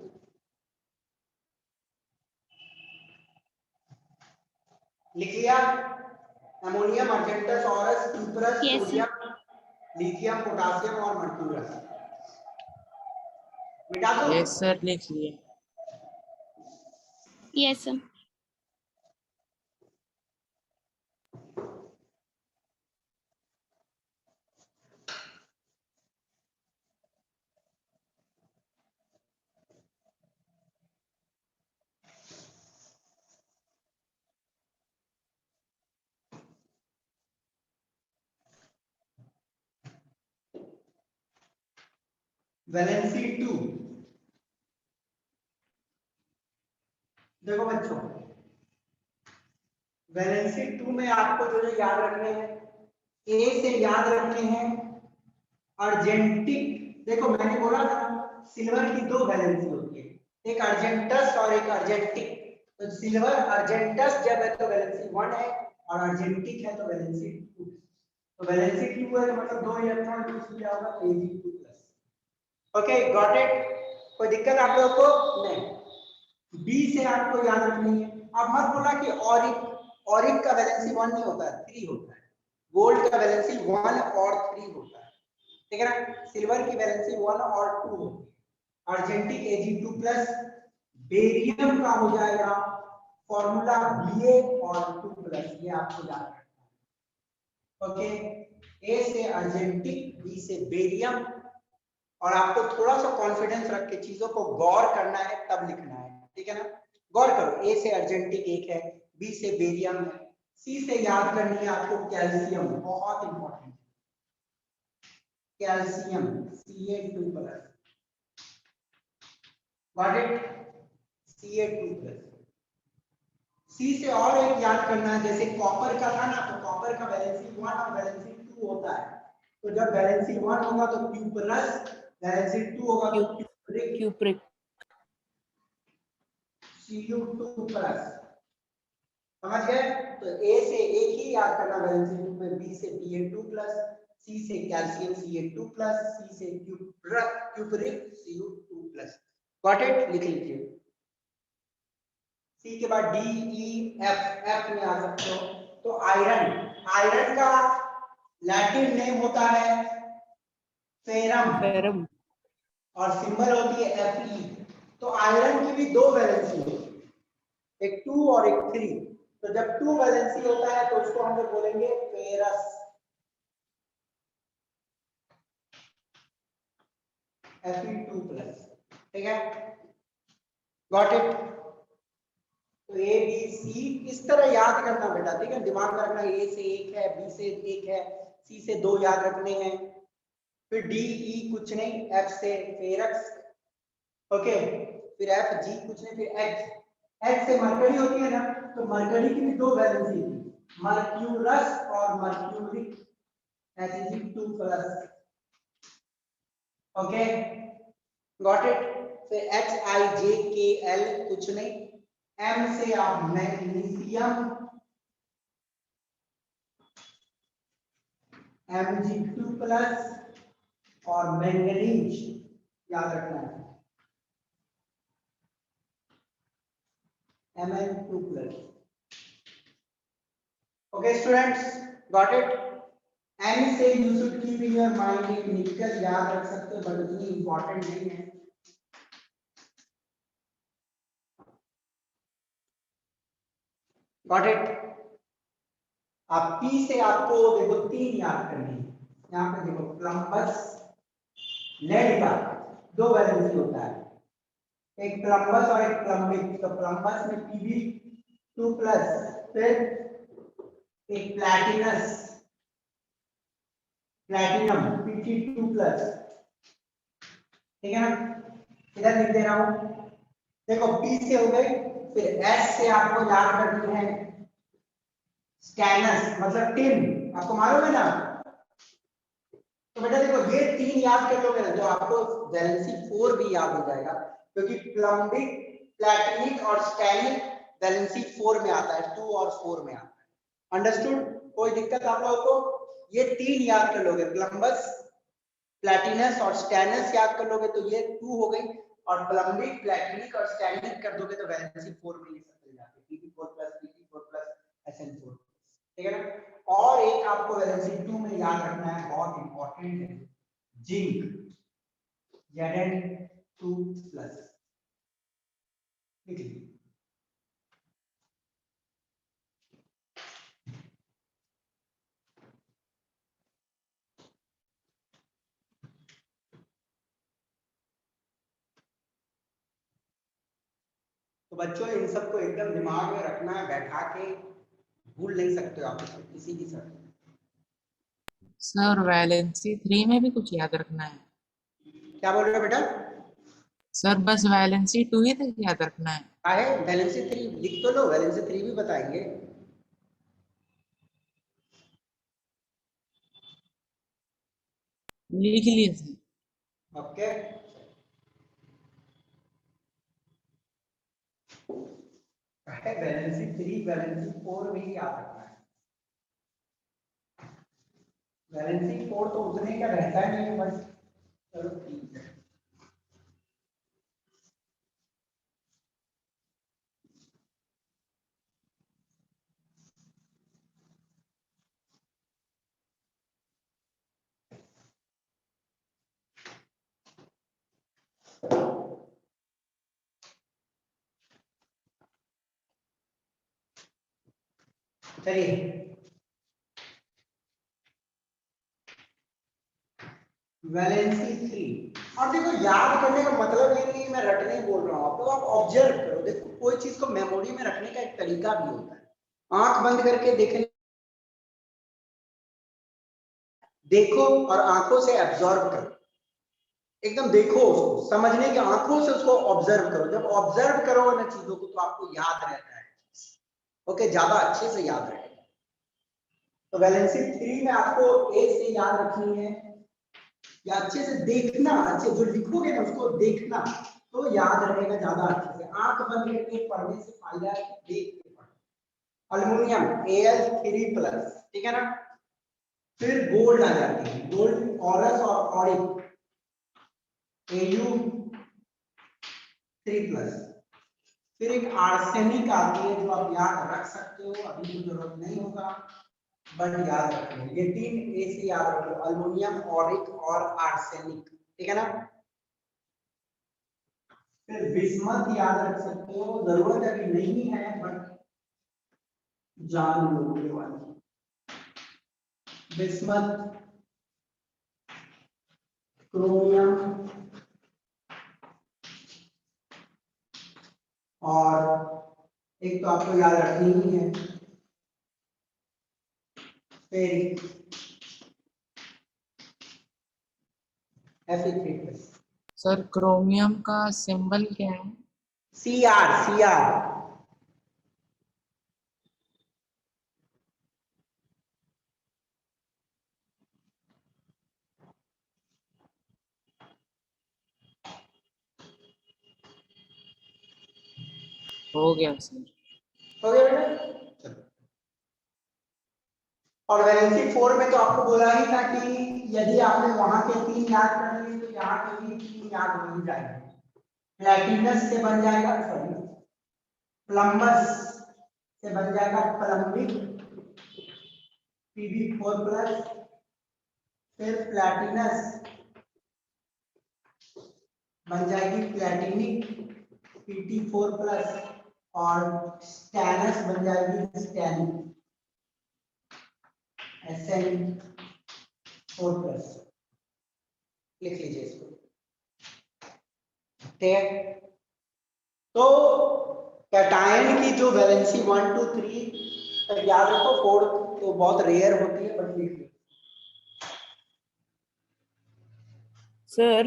लिख लिया? Ammonium, argentous, aurous, cuprous, sodium, lithium, potassium और मर्क्यूरस मिटा दो। Yes sir, लिख लिए। Yes sir. वैलेंसी 2, देखो बच्चों वैलेंसी 2 में आपको जो जो याद रखने हैं, ए से याद रखने हैं अर्जेंटिक। देखो मैंने बोला था सिल्वर की 2 वैलेंसी होती है, एक अर्जेंटस और एक अर्जेंटिक। तो सिल्वर अर्जेंटस जब है तो वैलेंसी 1 है, और अर्जेंटिक है तो वैलेंसी 2। तो वैलेंसी 2 है तो मतलब 2 इलेक्ट्रॉन यूज किया होगा, तो Ag2+। Okay got it? कोई दिक्कत आप लोगों को? नहीं। बी से आपको याद रखनी है। आप मत बोला कि ऑरिक का वैलेंसी 1 नहीं होता है, 3 होता है। गोल्ड का वैलेंसी 1 और 3 होता है, ठीक है ना। सिल्वर की वैलेंसी 1 और 2 होती है। अर्जेंटिक Ag2+, बेरियम का हो जाएगा फॉर्मूला Ba और 2+, ये आपको याद रखना है, ओके। ए से अर्जेंटिक, बी से बेरियम। और आपको थोड़ा सा कॉन्फिडेंस रख के चीजों को गौर करना है तब लिखना है, ठीक है ना। गौर करो, ए से अर्जेंटिक एक है, बी से बेरियम है, सी से याद करनी है आपको कैल्शियम, बहुत important, calcium Ca2+, got it? Ca2+। सी से और एक याद करना है, जैसे कॉपर का था ना, तो कॉपर का वैलेंसी 1 और वैलेंसी 2 होता है। तो जब वैलेंसी 1 होगा तो क्यूपरस, वैलेंसी 2 होगा तो क्यूप्रिक, Cu2+, समझ गए? तो ए से एक ही याद करना वैलेंसी 2 में, बी से Pa2+, सी से कैल्शियम Ca2+, सी से क्यूप्रिक Cu2+, गॉट इट? लिख लीजिए। सी के बाद डी, ई, एफ, एफ में आ सकते हो तो आयरन, आयरन का लैटिन नेम होता है फेरम फेरम। और सिंबल होती है Fe। तो आयरन की भी दो वैलेंसी होती है, एक 2 और एक 3। तो जब 2 वैलेंसी होता है तो उसको हम लोग बोलेंगे फेरस, Fe2+। ठीक है, गॉट इट। तो ए बी सी इस तरह याद करना बेटा, ठीक है, दिमाग में रखना। ए से 1 है, बी से 1 है, सी से 2 याद रखने हैं, फिर डी ई कुछ नहीं, एफ से फेरक्स, ओके, फिर एफ जी कुछ नहीं, फिर एच, एच से मरकरी होती है ना, तो मरकरी की भी दो वैलेंसी थी, मर्क्यूरस और mercuric, Fe2+। Okay, got it. फिर HIJKL कुछ नहीं, M से आप मैग्नीशियम, Mg2+ और मैंगनीज याद रखना है, Mn2+। Okay students, got it. N से you should keep in your mind एक निकल याद रख सकते हो, बट उतनी इंपॉर्टेंट नहीं है। Got it. आप P से आपको देखो 3 याद करनी है, यहाँ पे देखो प्लम्बस, लेड का 2 वैलेंसी होता है, एक प्लम्बस और एक प्लम्बिक। तो प्लम्बस में Pb2+, फिर एक प्लैटिनस, प्लैटिनम Pt2+। ठीक है ना, इधर लिख दे रहा हूं, देखो P से हो गई, फिर S से आपको याद करनी है स्टैनस, मतलब टिन, आपको मालूम है ना। तो बेटा देखो ये 3 याद कर लोगे ना, जो आपको वैलेंसी 4 भी याद हो जाएगा, क्योंकि प्लम्बिक, प्लैटिनिक और स्टैनिक वैलेंसी 4 में आता है, 2 और 4 में आता है। अंडरस्टूड? कोई दिक्कत आप लोगों को? ये 3 याद कर लोगे, प्लम्बस, प्लैटिनस और स्टैनस याद कर लोगे तो ये 2 हो गई, और प्लम्बिक, प्लैटिनिक और स्टैनिक कर दोगे तो वैलेंसी 4 में ये सब चल जाते हैं, Pb4+, Pb4+, Sn4। ठीक है ना। और एक आपको वैलेंसी 2 में याद रखना है, बहुत इंपॉर्टेंट है, जिंक, Zn2+। लिख लीजिए। तो बच्चों इन सबको एकदम दिमाग में रखना है, बैठा के भूल नहीं सकते हो आप किसी भी सर। सर वैलेंसी 3 में भी कुछ याद रखना है? क्या बोल रहे हो बेटा? सर बस वैलेंसी 2 ही तक याद रखना है? है वैलेंसी 3 लिख तो लो, वैलेंसी 3 भी बताएंगे। लिख लिए सर। ओके, वैलेंसी 3, वैलेंसी 4 भी याद रखना है। वैलेंसी 4 तो उतने का रहता है नहीं, बस चलो ठीक है। चलिए, वैलेंसी 3। और देखो याद करने का मतलब ये नहीं मैं रटने बोल रहा हूँ आपको, आप ऑब्जर्व करो। देखो कोई चीज को मेमोरी में रखने का एक तरीका भी होता है, आंख बंद करके देखने, देखो और आंखों से एब्जॉर्ब करो, एकदम देखो उसको, समझने की आंखों से उसको ऑब्जर्व करो। जब ऑब्जर्व करोगे ना चीजों को तो आपको याद रहता है, ओके, ज्यादा अच्छे से याद रहेगा। तो वैलेंसी 3 में आपको ए से याद रखनी है, या अच्छे से देखना, अच्छे जो लिखोगे ना उसको देखना तो याद रहेगा ज्यादा अच्छे से। आंख बंद करके पढ़ने से फायदा है, देख के पढ़ो। अल्युमिनियम Al3+, ठीक है ना। फिर गोल्ड आ जाती है, गोल्ड ऑरस और ऑरिक Au3+। फिर एक आर्सेनिक आती है जो आप याद रख सकते हो, अभी तो जरूरत नहीं होगा बट याद रखना। ये 3 ए से याद रखो, अल्मोनियम, ऑरिक और आर्सेनिक, ठीक है ना। फिर बिस्मथ याद रख सकते हो, जरूरत अभी नहीं है बट जान लो ये वाली बिस्मथ, क्रोमियम और एक तो आपको याद रखनी ही है फेरिक, Fe3+। सर क्रोमियम का सिंबल क्या है? Cr। हो गया सर। हो गया बेटा, चलो। और वैलेंसी 4 में तो आपको बोला ही था कि यदि आपने वहां के 3 याद कर लिए तो यहाँ के भी 3 याद हो ही जाएंगे। प्लैटिनस से बन जाएगा, सॉरी प्लम्बस से बन जाएगा प्लम्बिक Pb4+, फिर प्लैटिनस बन जाएगी प्लैटिनिक Pt4+, और स्टैनस बन जाएगी स्टैनिक Sn4+। लिख लीजिए इसको, ठीक है। तो कैटायन की जो वैलेंसी 1 2 3 तक याद रखो, 4 तो बहुत रेयर होती है बट लिख लो। सर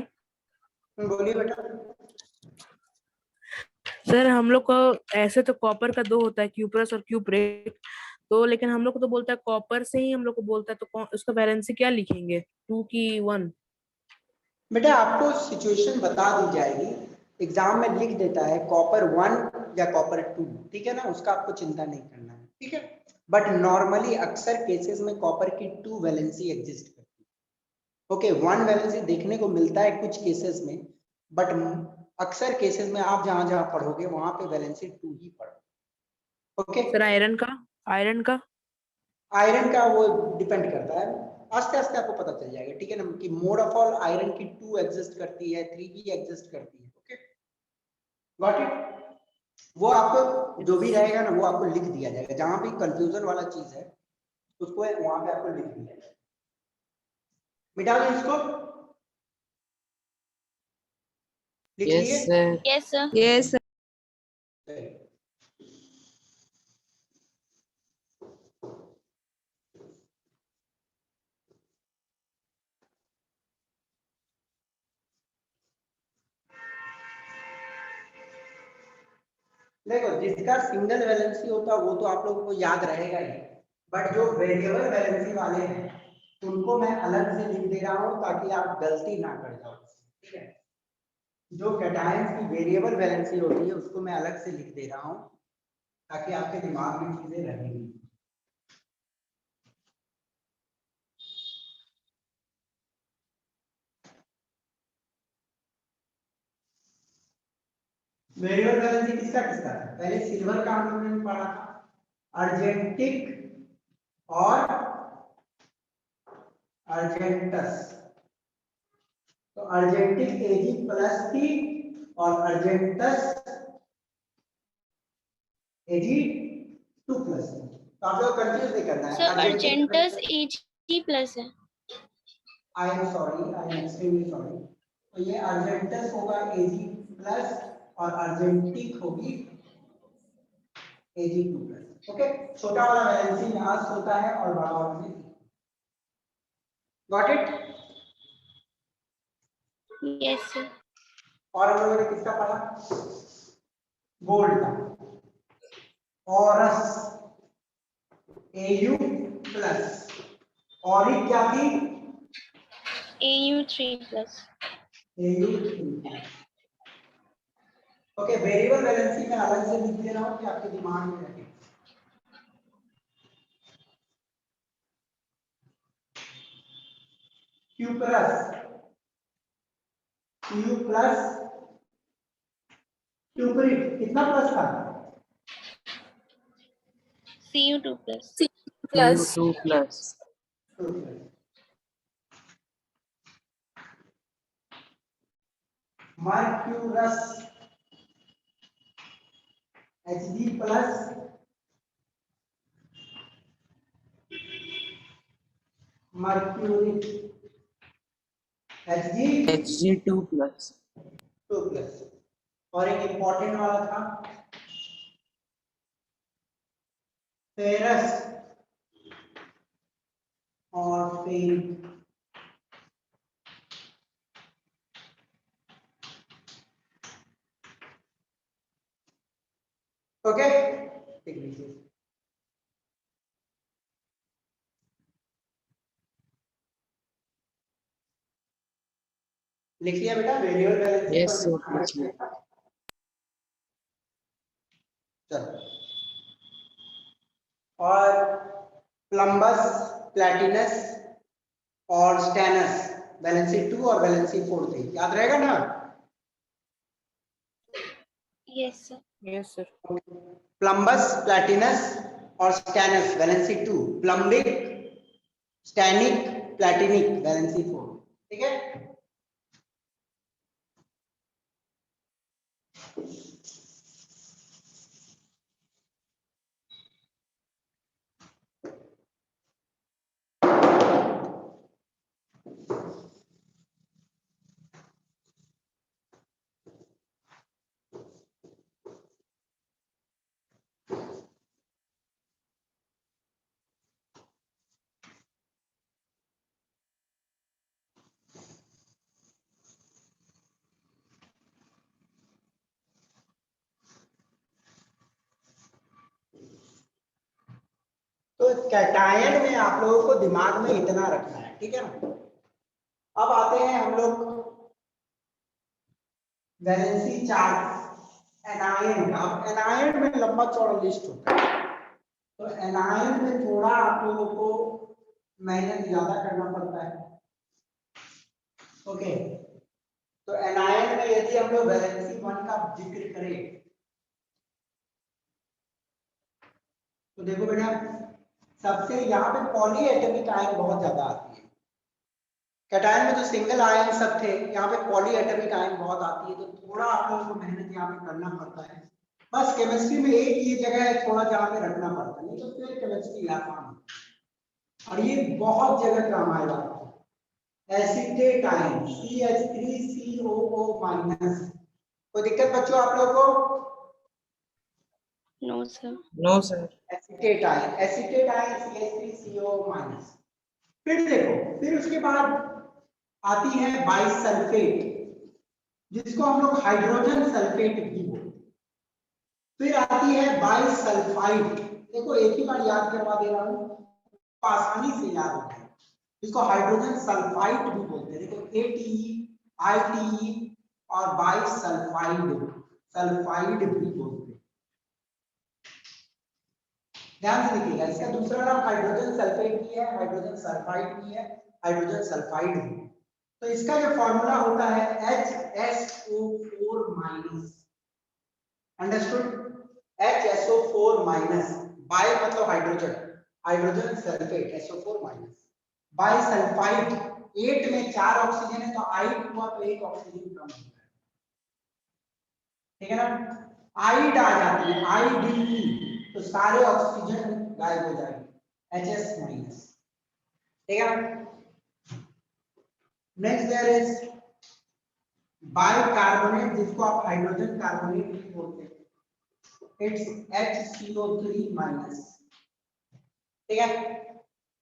बोलिए बेटा। सर हम लोग को ऐसे तो कॉपर का 2 होता है, क्यूप्रस और क्यूप्रेट, तो लेकिन हम लोग को तो बोलता है कॉपर से ही हम लोग को बोलता है, तो उसका वैलेंसी क्या लिखेंगे, 2 की 1? बेटा आपको सिचुएशन बता दी जाएगी, एग्जाम में लिख देता है कॉपर 1 या कॉपर 2, ठीक है ना, उसका आपको चिंता नहीं करना है, ठीक है। बट नॉर्मली अक्सर केसेस में कॉपर की 2 वैलेंसी एग्जिस्ट करती है। ओके, 1 वैलेंसी देखने को मिलता है कुछ केसेस में, बट अक्सर केसेस में आप जहां जहां पढ़ोगे वहां पे वैलेंसी 2 ही पढ़ो। ओके। सर आयरन का आयरन का वो डिपेंड करता है, आस्ते आस्ते आपको पता चल जाएगा, ठीक है ना, कि मोड ऑफ ऑल आयरन की 2 एग्जिस्ट करती है, 3 भी एग्जिस्ट करती है। Okay, got it. वो आपको जो भी रहेगा ना वो आपको लिख दिया जाएगा, जहां भी कंफ्यूजन वाला चीज है उसको वहां पे आपको लिख दिया जाएगा। मिटा दो इसको, लिख यस लिए। Sir. Yes sir. Yes sir. देखो, जिसका सिंगल वैलेंसी होता है वो तो आप लोगों को याद रहेगा ही, बट जो वेरिएबल वैलेंसी वाले हैं उनको मैं अलग से लिख दे रहा हूं ताकि आप गलती ना कर जाओ, ठीक है। जो कैटायंस की वेरिएबल वैलेंसी होती है उसको मैं अलग से लिख दे रहा हूं ताकि आपके दिमाग में चीजें रहेंगी। वेरिएबल वैलेंसी किसका किसका है, पहले सिल्वर का हम लोगों ने पढ़ा था, अर्जेंटिक और अर्जेंटस। तो अर्जेंटिक Ag+T और अर्जेंटस Ag2+T। तो आप लोग कंफ्यूज नहीं करना है। सर अर्जेंटस Ag+ है। I am sorry, I am extremely sorry. तो ये अर्जेंटस होगा Ag+ और अर्जेंटिक होगी Ag2+। ओके, छोटा वाला वैलेंसी यहाँ से होता है और बड़ा वाला से। Got it. Yes sir. और हम लोगों ने किसका पढ़ा, गोल्ड का, ऑरस Au+, ऑरिक क्या थी, Au3+। Au3+। Okay, variable valency में अलग से लिख दे रहा हूं कि आपके दिमाग में रहे। Q+, Cu+, क्यूपरिट कितना प्लस था? Cu2 plus. Plus 2 plus 2 plus. Mercurous Hg plus mercury Hg Hg2 plus 2 plus. और एक इंपॉर्टेंट वाला था फेरस और फेरिक। ओके, लिख लीजिए। लिख लिया बेटा वेरिएबल बैलेंसिंग यस पर सर कुछ नहीं। चलो, और प्लम्बस प्लैटिनस और स्टेनस वैलेंसी 2 और वैलेंसी 4 थे, याद रहेगा ना? Yes, sir. Yes sir. Plumbous platinous और stannous valency 2, plumbic stannic platinic valency 4। ठीक है, तो कैटायन में आप लोगों को दिमाग में इतना रखना है, ठीक है ना? अब आते हैं हम लोग वैलेंसी चार्ज एनायन का। अब एनायन में लंबा चौड़ा लिस्ट होता है, तो एनायन में थोड़ा आप लोगों को मेहनत ज्यादा करना पड़ता है। ओके, तो एनायन में यदि हम लोग वैलेंसी 1 का जिक्र करें तो देखो बेटा, सबसे यहाँ पे पॉली एटमिक आयन बहुत ज्यादा आती है। कैटायन में जो सिंगल आयन सब थे, यहाँ पे पॉली एटमिक आयन बहुत आती है, तो थोड़ा आप लोगों को मेहनत यहाँ पे करना पड़ता है। बस केमिस्ट्री में एक ये जगह है थोड़ा जहाँ पे रखना पड़ता है, नहीं तो फिर केमिस्ट्री आसान है। और ये बहुत जगह काम आएगा। एसिटेट आयन CH3COO माइनस, कोई दिक्कत बच्चों आप लोगों को? No, sir. No sir. Acetate ion CH3CO minus. फिर देखो, फिर उसके बाद आती है बाइसल्फेट, जिसको हम लोग हाइड्रोजन सल्फेट भी बोलते हैं। फिर आती है बाइसल्फाइड, देखो एक ही बार याद करवा दे रहा हूं, आसानी से याद होता है, जिसको हाइड्रोजन सल्फाइड भी बोलते हैं। देखो ATE ITE और बाइसल्फाइड सल्फाइड भी बोलते हैं। ध्यान से देखिएगा, इसका दूसरा नाम हाइड्रोजन सल्फेट भी है, हाइड्रोजन सल्फाइड भी है, हाइड्रोजन सल्फाइड भी है। तो इसका जो फॉर्मूला होता है HSO4 minus, understood? HSO4 minus, bi मतलब hydrogen, hydrogen sulphate SO4 minus, bi sulphide 8 में 4 ऑक्सीजन है तो 8 हुआ तो 1 ऑक्सीजन कम हो जाएगा, ठीक है ना? आइड आ जाती है IDE, तो सारे ऑक्सीजन गायब हो जाएंगे, HS माइनस, ठीक है? नेक्स्ट देयर इज बाइकार्बोनेट, जिसको आप हाइड्रोजन कार्बोनेट भी बोलते हैं, इट्स HCO3 माइनस, ठीक है?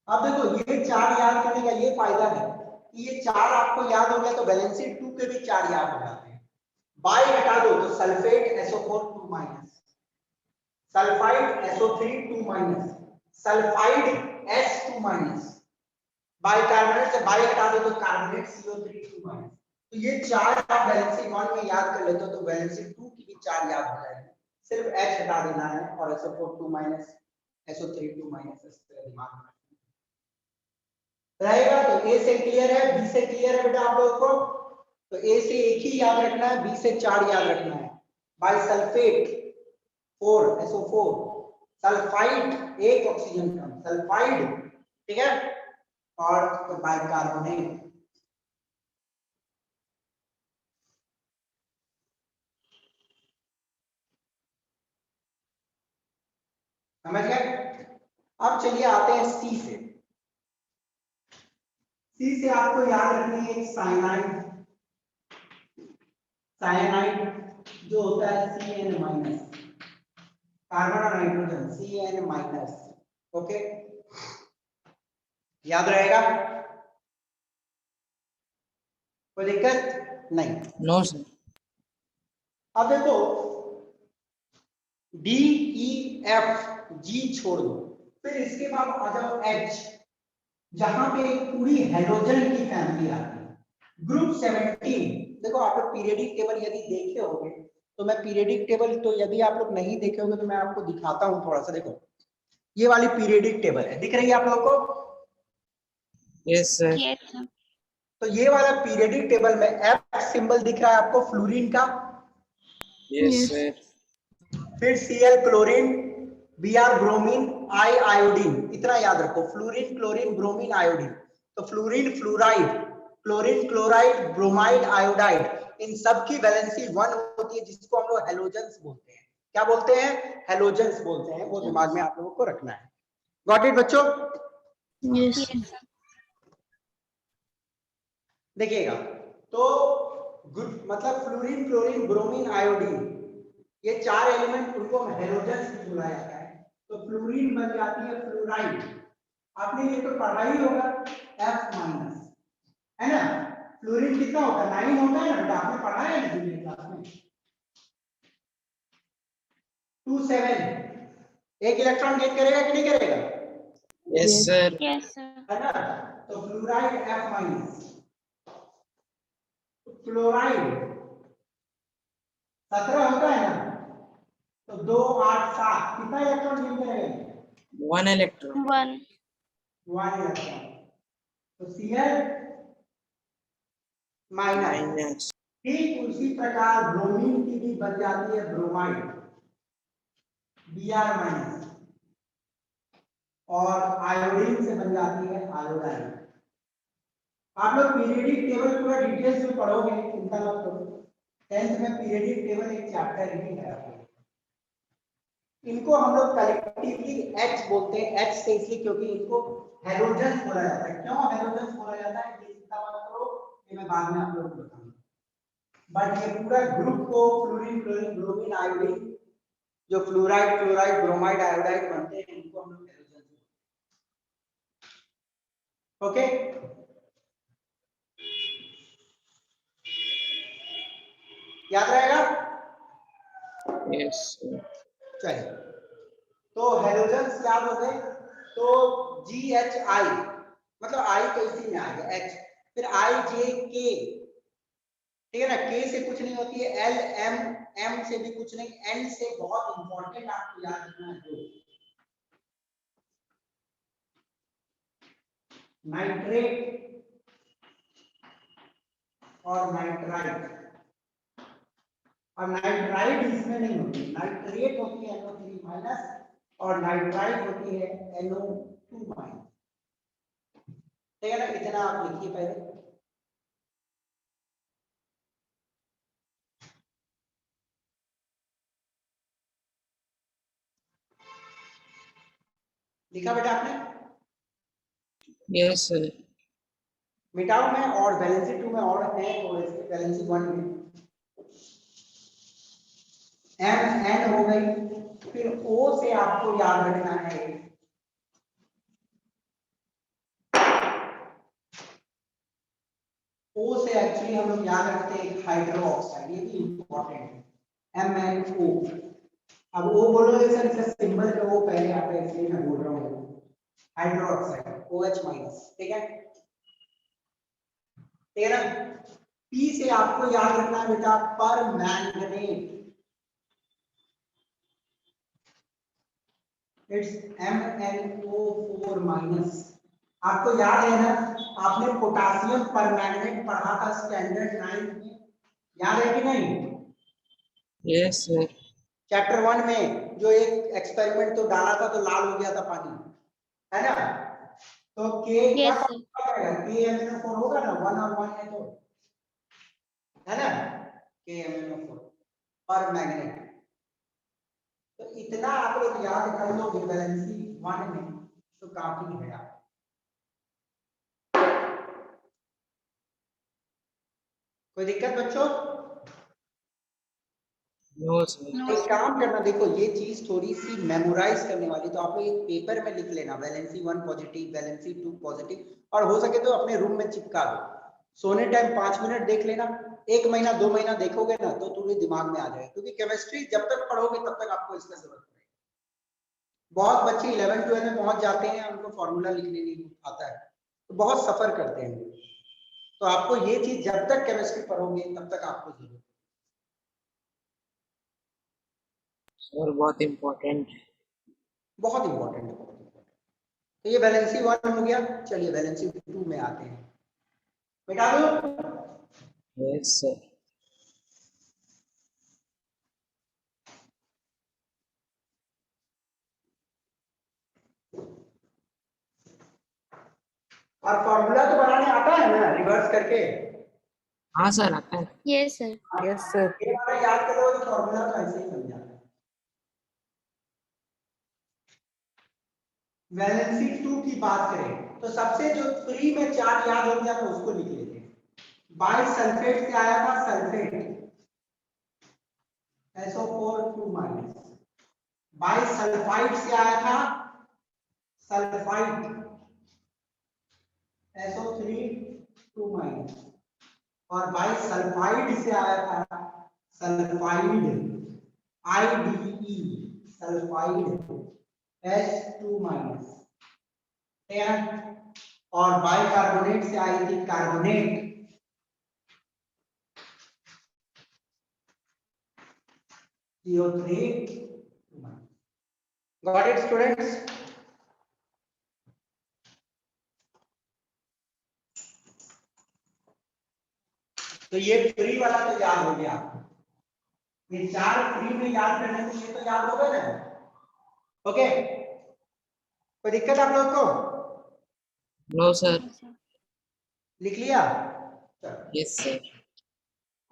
अब देखो ये 4 याद करने का ये फायदा है कि ये 4 आपको याद हो गया तो वैलेंसी 2 के भी 4 याद हो जाते हैं। बाई हटा दो तो sulphate SO4 2 minus, sulphide SO3 2 minus, sulphide S 2 minus, bicarbonate से बाई हटा दो तो कार्बोनेट CO3 2 माइनस। तो ये 4 आप वैलेंसी 1 में याद कर लेते हो तो वैलेंसी 2 की भी 4 याद हो जाएगी, सिर्फ H हटा देना है और SO4 2 माइनस SO3 2 माइनस इस तरह दिमाग में रहेगा। तो A से क्लियर है, B से क्लियर है बेटा आप लोगों को? तो A से एक ही याद रखना है, B से 4 याद रखना है। बाय सल्फेट 4 SO4, सल्फाइड एक ऑक्सीजन कम, सल्फाइड, ठीक है, और बाइकार्बोनेट। समझ गए? अब चलिए आते हैं सी से। सी से आपको याद रखनी है एक साइनाइड, साइनाइड जो होता है CN माइनस, कार्बन और नाइट्रोजन CN माइनस, ओके, याद रहेगा? कोई दिक्कत नहीं? No sir. अब देखो D E F G छोड़ दो, फिर इसके बाद आ जाओ H, जहां पे एक पूरी हेलोजन की फैमिली आती है, ग्रुप 17। देखो आप लोग पीरियडिक टेबल यदि देखे होंगे तो मैं पीरियडिक टेबल, तो यदि आप लोग नहीं देखे होंगे तो मैं आपको दिखाता हूं थोड़ा सा। देखो ये वाली पीरियडिक टेबल है, दिख रही है आप लोगों को? Yes sir. Yes, sir. तो ये वाला पीरियडिक टेबल में F सिंबल दिख रहा है आपको फ्लोरीन का, यस सर। फिर Cl chlorine, Br bromine, I iodine, इतना याद रखो, फ्लोरीन क्लोरीन ब्रोमीन आयोडीन। तो fluorine fluoride, chlorine chloride, bromide iodide, इन सब की वैलेंसी 1 होती है, जिसको हम लोग हेलोजेंस बोलते हैं। क्या बोलते हैं? हेलोजेंस बोलते हैं, वो दिमाग में आप लोगों को रखना है। गॉट इट बच्चों? Yes Yes, sir. देखिएगा, तो मतलब फ्लोरीन क्लोरीन ब्रोमीन आयोडीन, ये चार एलिमेंट, उनको हम हेलोजेंस भी बोला जाता है। तो फ्लोरीन बन जाती है फ्लोराइड, आपने ये तो पढ़ा ही होगा, F माइनस, है ना? फ्लोरीन कितना होता है? 9 होता है ना बेटा, आपने पढ़ा है ना जूनियर क्लास में। 2 7 एक इलेक्ट्रॉन गेन करेगा कि नहीं करेगा? Yes sir. Yes, sir. है ना? तो फ्लोराइड F माइनस, क्लोराइड 17 होता है ना, तो 2 8 7 कितना इलेक्ट्रॉन गेन करेगा? 1 इलेक्ट्रॉन। 1. 1 इलेक्ट्रॉन। तो Cl माइनस। माइनस। ठीक उसी प्रकार ब्रोमीन की भी बन जाती है ब्रोमाइड, Br माइनस, और आयोडीन से बन जाती है आयोडाइन। आप लोग पीरियडिक टेबल पूरा डिटेल्स में पढ़ोगे, चिंता मत करो, 10th में पीरियडिक टेबल एक चैप्टर ही है आपको। इनको हम लोग कलेक्टिवली H बोलते हैं, H से इसलिए क्योंकि इनको हेलोजेंस बोला जाता है। क्यों हेलोजेंस बोला जाता है ये चिंता मत करो, ये मैं बाद में आप लोगों को बताऊंगा। बट ये पूरा ग्रुप को फ्लोरीन क्लोरीन ब्रोमीन आयोडीन, जो फ्लोराइड क्लोराइड ब्रोमाइड आयोडाइड बनते हैं, इनको हम लोग हेलोजेंस बोलते हैं। ओके, याद रहेगा? Yes sir. चलिए, तो हेलोजेंस याद हो गए। तो GHI मतलब I तो इसी में आ गया, H, फिर IJK, ठीक है ना? K से कुछ नहीं होती है, L M, M से भी कुछ नहीं, N से बहुत इंपॉर्टेंट आपको याद रखना है, जो नाइट्रेट और नाइट्राइट। और नाइट्राइट इसमें नहीं होती, नाइट्रेट होती है NO3 माइनस, और नाइट्राइट होती है NO2 माइनस, ठीक है ना? इतना आप लिखिए पहले। लिखा बेटा आपने? Yes sir. मिटाओ में, और वैलेंसी 2 में और है, और इसके वैलेंसी 1 में MN हो गई। फिर O से आपको याद रखना है, O से एक्चुअली हम लोग याद रखते हैं हाइड्रो ऑक्साइड, ये भी इंपॉर्टेंट है, MnO। अब O बोलोगे सर इसका सिंबल जो वो पहले आता है, इसलिए मैं बोल रहा हूँ हाइड्रो ऑक्साइड OH माइनस, ठीक है? ठीक है ना? P से आपको याद रखना है बेटा पर मैंगनेट, इट्स MnO4 माइनस। आपको याद है ना, आपने पोटासियम परमैंगनेट पढ़ा था स्टैंडर्ड 9 में, याद है कि नहीं? Yes sir. चैप्टर 1 में जो एक एक्सपेरिमेंट तो डाला था तो लाल हो गया था पानी, है ना? तो के क्या Yes, sir. के MnO4 होगा ना, 1 और 1 है तो, है ना? के MnO4 पर मैग्नेट। तो इतना आप लोग याद कर लो वैलेंसी 1 में तो काफी है। आप कोई दिक्कत बच्चों? No sir. No, एक sir. काम करना, देखो ये चीज थोड़ी सी मेमोराइज करने वाली, तो आप लोग एक पेपर में लिख लेना, वैलेंसी 1 पॉजिटिव, वैलेंसी 2 पॉजिटिव, और हो सके तो अपने रूम में चिपका दो। सोने टाइम 5 मिनट देख लेना, 1 महीना 2 महीना देखोगे ना तो तुम्हें दिमाग में आ जाएगा, क्योंकि केमिस्ट्री जब तक पढ़ोगे तब तक आपको इसका जरूरत पड़ेगी। बहुत बच्चे 11 12 में पहुंच जाते हैं, उनको फॉर्मूला लिखने नहीं आता है, तो बहुत सफर करते हैं। तो आपको ये चीज जब तक केमिस्ट्री पढ़ोगे तब तक आपको जरूरत, सर बहुत इम्पोर्टेंट है। बहुत इंपॉर्टेंट है, बहुत इंपॉर्टेंट। तो ये वैलेंसी 1 हो गया। चलिए वैलेंसी 2 में आते हैं, मिटा दो। Yes sir. और फॉर्मूला तो बनाने आता है ना रिवर्स करके? हाँ सर आता है। Yes, sir. Yes sir. ये बार याद करो तो फॉर्मूला तो ऐसे ही बन जाता है। वैलेंसी 2 की बात करें तो सबसे जो फ्री में चार्ज याद हो गया तो उसको लिख लेते हैं। बाई सल्फेट से आया था sulphate, SO4 2 minus. Bi sulphide से आया था सल्फाइड, SO3 2 माइनस। और बाई सल्फाइड से आया था sulphide, IDE sulphide, H2 minus. और बाइकार्बोनेट से आई थी carbonate, CO3 2 minus. Got it students? तो ये फ्री वाला तो याद हो गया आपको, ये 4 फ्री में याद करने को ये तो याद होगा ना? ओके, कोई दिक्कत आप लोग को? No sir. No, sir. लिख लिया? चलो यस सर।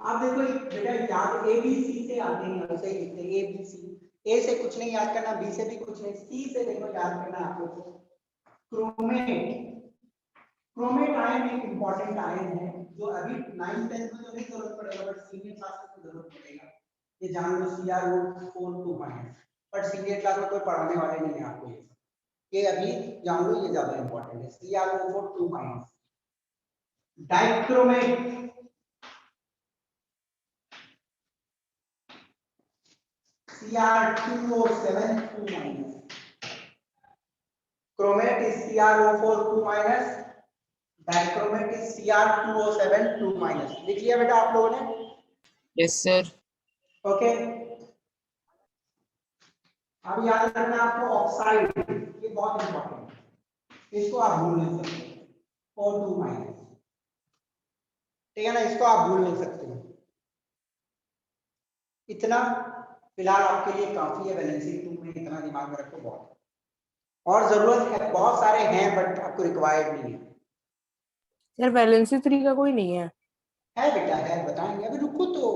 आप देखो बेटा, याद ABC से आते हैं, ऐसे ही लिखते हैं ABC। A से कुछ नहीं याद करना, B से भी कुछ नहीं, C से देखो याद करना आप लोग को। क्रोमेट, क्रोमेट आयन एक इंपॉर्टेंट आयन है जो अभी 9th 10th में तो नहीं जरूरत पड़ेगा, बट सीनियर क्लास में जरूरत पड़ेगा। ये जान लो CrO4 2 minus, but senior class में कोई पढ़ाने वाले नहीं है आपको ये अभी जान लो, ये ज्यादा इंपॉर्टेंट है। CrO4 2 minus. Dichromate, Cr2O7 2 minus. Chromate is CrO4 2 minus. Dichromate is Cr2O7 2 minus. लिख लिया बेटा आप लोगों ने? Yes sir. ओके, अब याद रखना आपको ऑक्साइड, ये बहुत इंपॉर्टेंट है, इसको आप भूल नहीं सकते, O2 माइनस, ठीक है ना? इसको आप भूल नहीं सकते हो। इतना फिलहाल आपके लिए काफी है, वैलेंसी 2 में इतना दिमाग में रखो बहुत, और जरूरत है, बहुत सारे हैं बट आपको रिक्वायर्ड नहीं है। सर वैलेंसी 3 का कोई नहीं है? है बेटा है, बताएंगे, अभी रुको तो,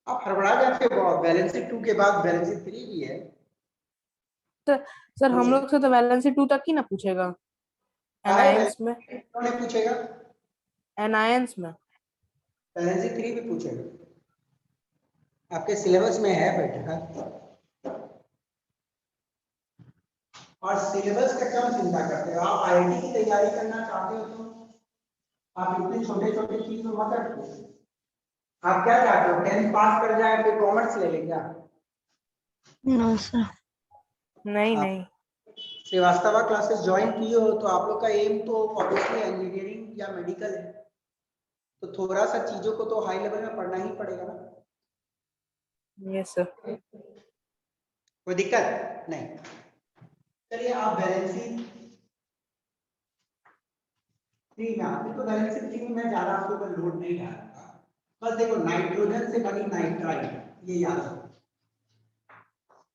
आप हड़बड़ा जाते हो बहुत। वैलेंसी 2 के बाद वैलेंसी 3 भी है। तो सर हम लोग से तो वैलेंसी 2 तक ही ना पूछेगा, एनायंस में, कौन पूछेगा? एनायंस में। वैलेंसी 3 भी पूछेगा, आपके सिलेबस में है बेटा। और सिलेबस का क्यों चिंता करते हो? आप आईआईटी की तैयारी करना चाहते हो तो आप इतने छोटे छोटे चीज में मत रखो। आप क्या चाहते हो, 10th पास कर जाए फिर कॉमर्स ले लेंगे आप? No, sir. नहीं आप नहीं। श्रीवास्तव क्लासेस ज्वाइन किए हो तो आप लोग का एम तो ऑब्वियसली इंजीनियरिंग या मेडिकल है, तो थोड़ा सा चीजों को तो हाई लेवल में पढ़ना ही पड़ेगा ना। Yes sir. कोई दिक्कत नहीं। चलिए आप वैलेंसी 3 में आते, तो वैलेंसी 3 में मैं ज्यादा आपके ऊपर लोड नहीं डालूंगा, बस देखो नाइट्रोजन से बनी नाइट्राइड, ये याद रखो।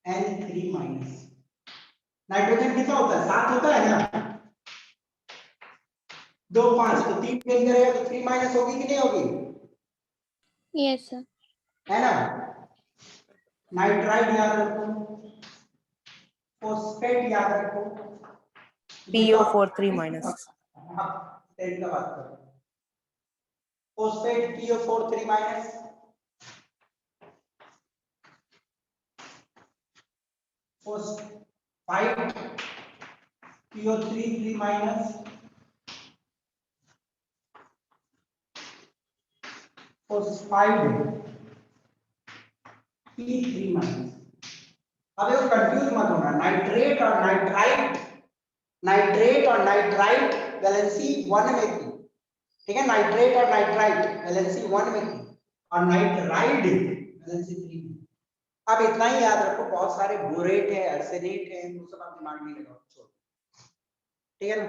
N3 minus. नाइट्रोजन कितना होता है? 7 होता है ना, 2 5 तो 3 फेल करेगा तो 3 माइनस होगी कि नहीं होगी? Yes sir. है ना। नाइट्राइड याद रखो, फॉस्फेट याद रखो, PO4 3 माइनस। तेल का बात करो, phosphate PO4 3 minus, phosphide PO3 3 minus, phosphide P3 minus. अब ये कंफ्यूज मत होना, नाइट्रेट और नाइट्राइट, नाइट्रेट और नाइट्राइट वैलेंसी 1 में थी, ठीक है, नाइट्रेट और नाइट्राइट वैलेंसी 1 में थी और नाइट्राइड वैलेंसी 3 में। अब इतना ही याद रखो, बहुत सारे बोरेट है, आर्सेनेट है, वो सब आप दिमाग में लगाओ, छोड़ो, ठीक है ना,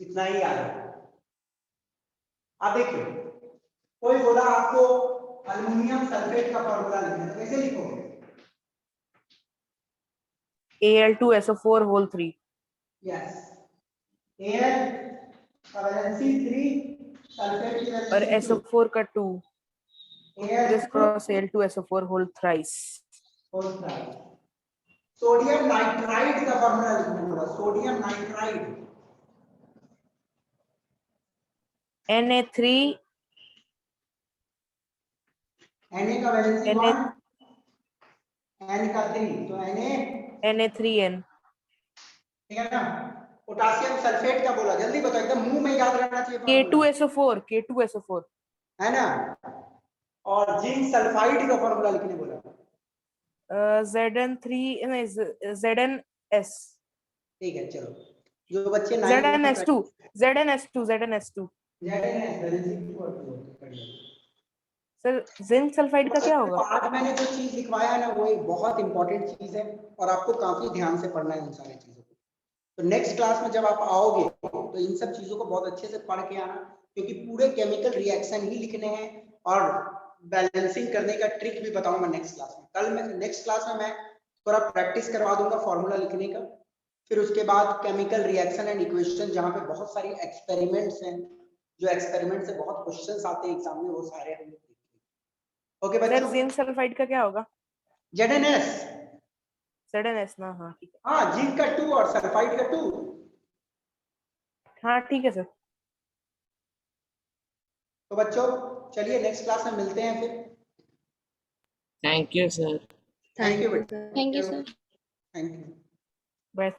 इतना ही याद रखो। अब देखिए, कोई बोला आपको एल्युमिनियम सल्फेट का फॉर्मूला लिखना है, तो कैसे लिखोगे? Al2SO4 whole 3। यस, Al का वैलेंसी 3, सल्फेट की और वैलेंसी 2, SO4 का 2 Al criss cross Al2SO4 whole thrice. होता है। सोडियम नाइट्राइड का फॉर्मूला लिखना होगा, सोडियम नाइट्राइड Na3 Na का वैलेंसी Na 1, N का 3, तो Na, Na3N। ठीक है ना। पोटासियम सल्फेट का बोला, जल्दी बताओ, एकदम मुंह में याद रहना चाहिए फॉर्मूला, K2SO4 है ना। और जिंक सल्फाइड का फॉर्मूला लिखने बोला, Zn3 नहीं ZnS ठीक है, चलो जो बच्चे 9 ZnS2 ZnS2 ZnS2। ZNS valency 2 और 2 बढ़िया। सर जिंक सल्फाइड का क्या होगा? आज मैंने जो चीज लिखवाया है ना, वो एक बहुत इंपॉर्टेंट चीज है और आपको काफी ध्यान से पढ़ना है इन सारी चीजों को। तो नेक्स्ट क्लास में जब आप आओगे तो इन सब चीजों को बहुत अच्छे से पढ़ के आना, क्योंकि पूरे केमिकल रिएक्शन ही लिखने हैं और बैलेंसिंग करने का ट्रिक भी बताऊंगा नेक्स्ट क्लास में। कल मैं नेक्स्ट क्लास में मैं थोड़ा प्रैक्टिस करवा दूंगा फॉर्मूला लिखने का, फिर उसके बाद केमिकल रिएक्शन एंड इक्वेशन, जहाँ पे बहुत सारी एक्सपेरिमेंट्स हैं, जो एक्सपेरिमेंट से बहुत क्वेश्चंस आते हैं एग्जाम में, वो सारे हम लोग देखेंगे। ओके सर बच्चों, जिंक सल्फाइड का क्या होगा? ZNS, ZnS ना। हाँ ठीक है। हाँ जिंक का 2 और सल्फाइड का 2। हाँ ठीक है सर। तो बच्चों चलिए नेक्स्ट क्लास में मिलते हैं फिर। Thank you sir. Thank you thank you बेटा, sir. Thank you sir. Thank you. Bye.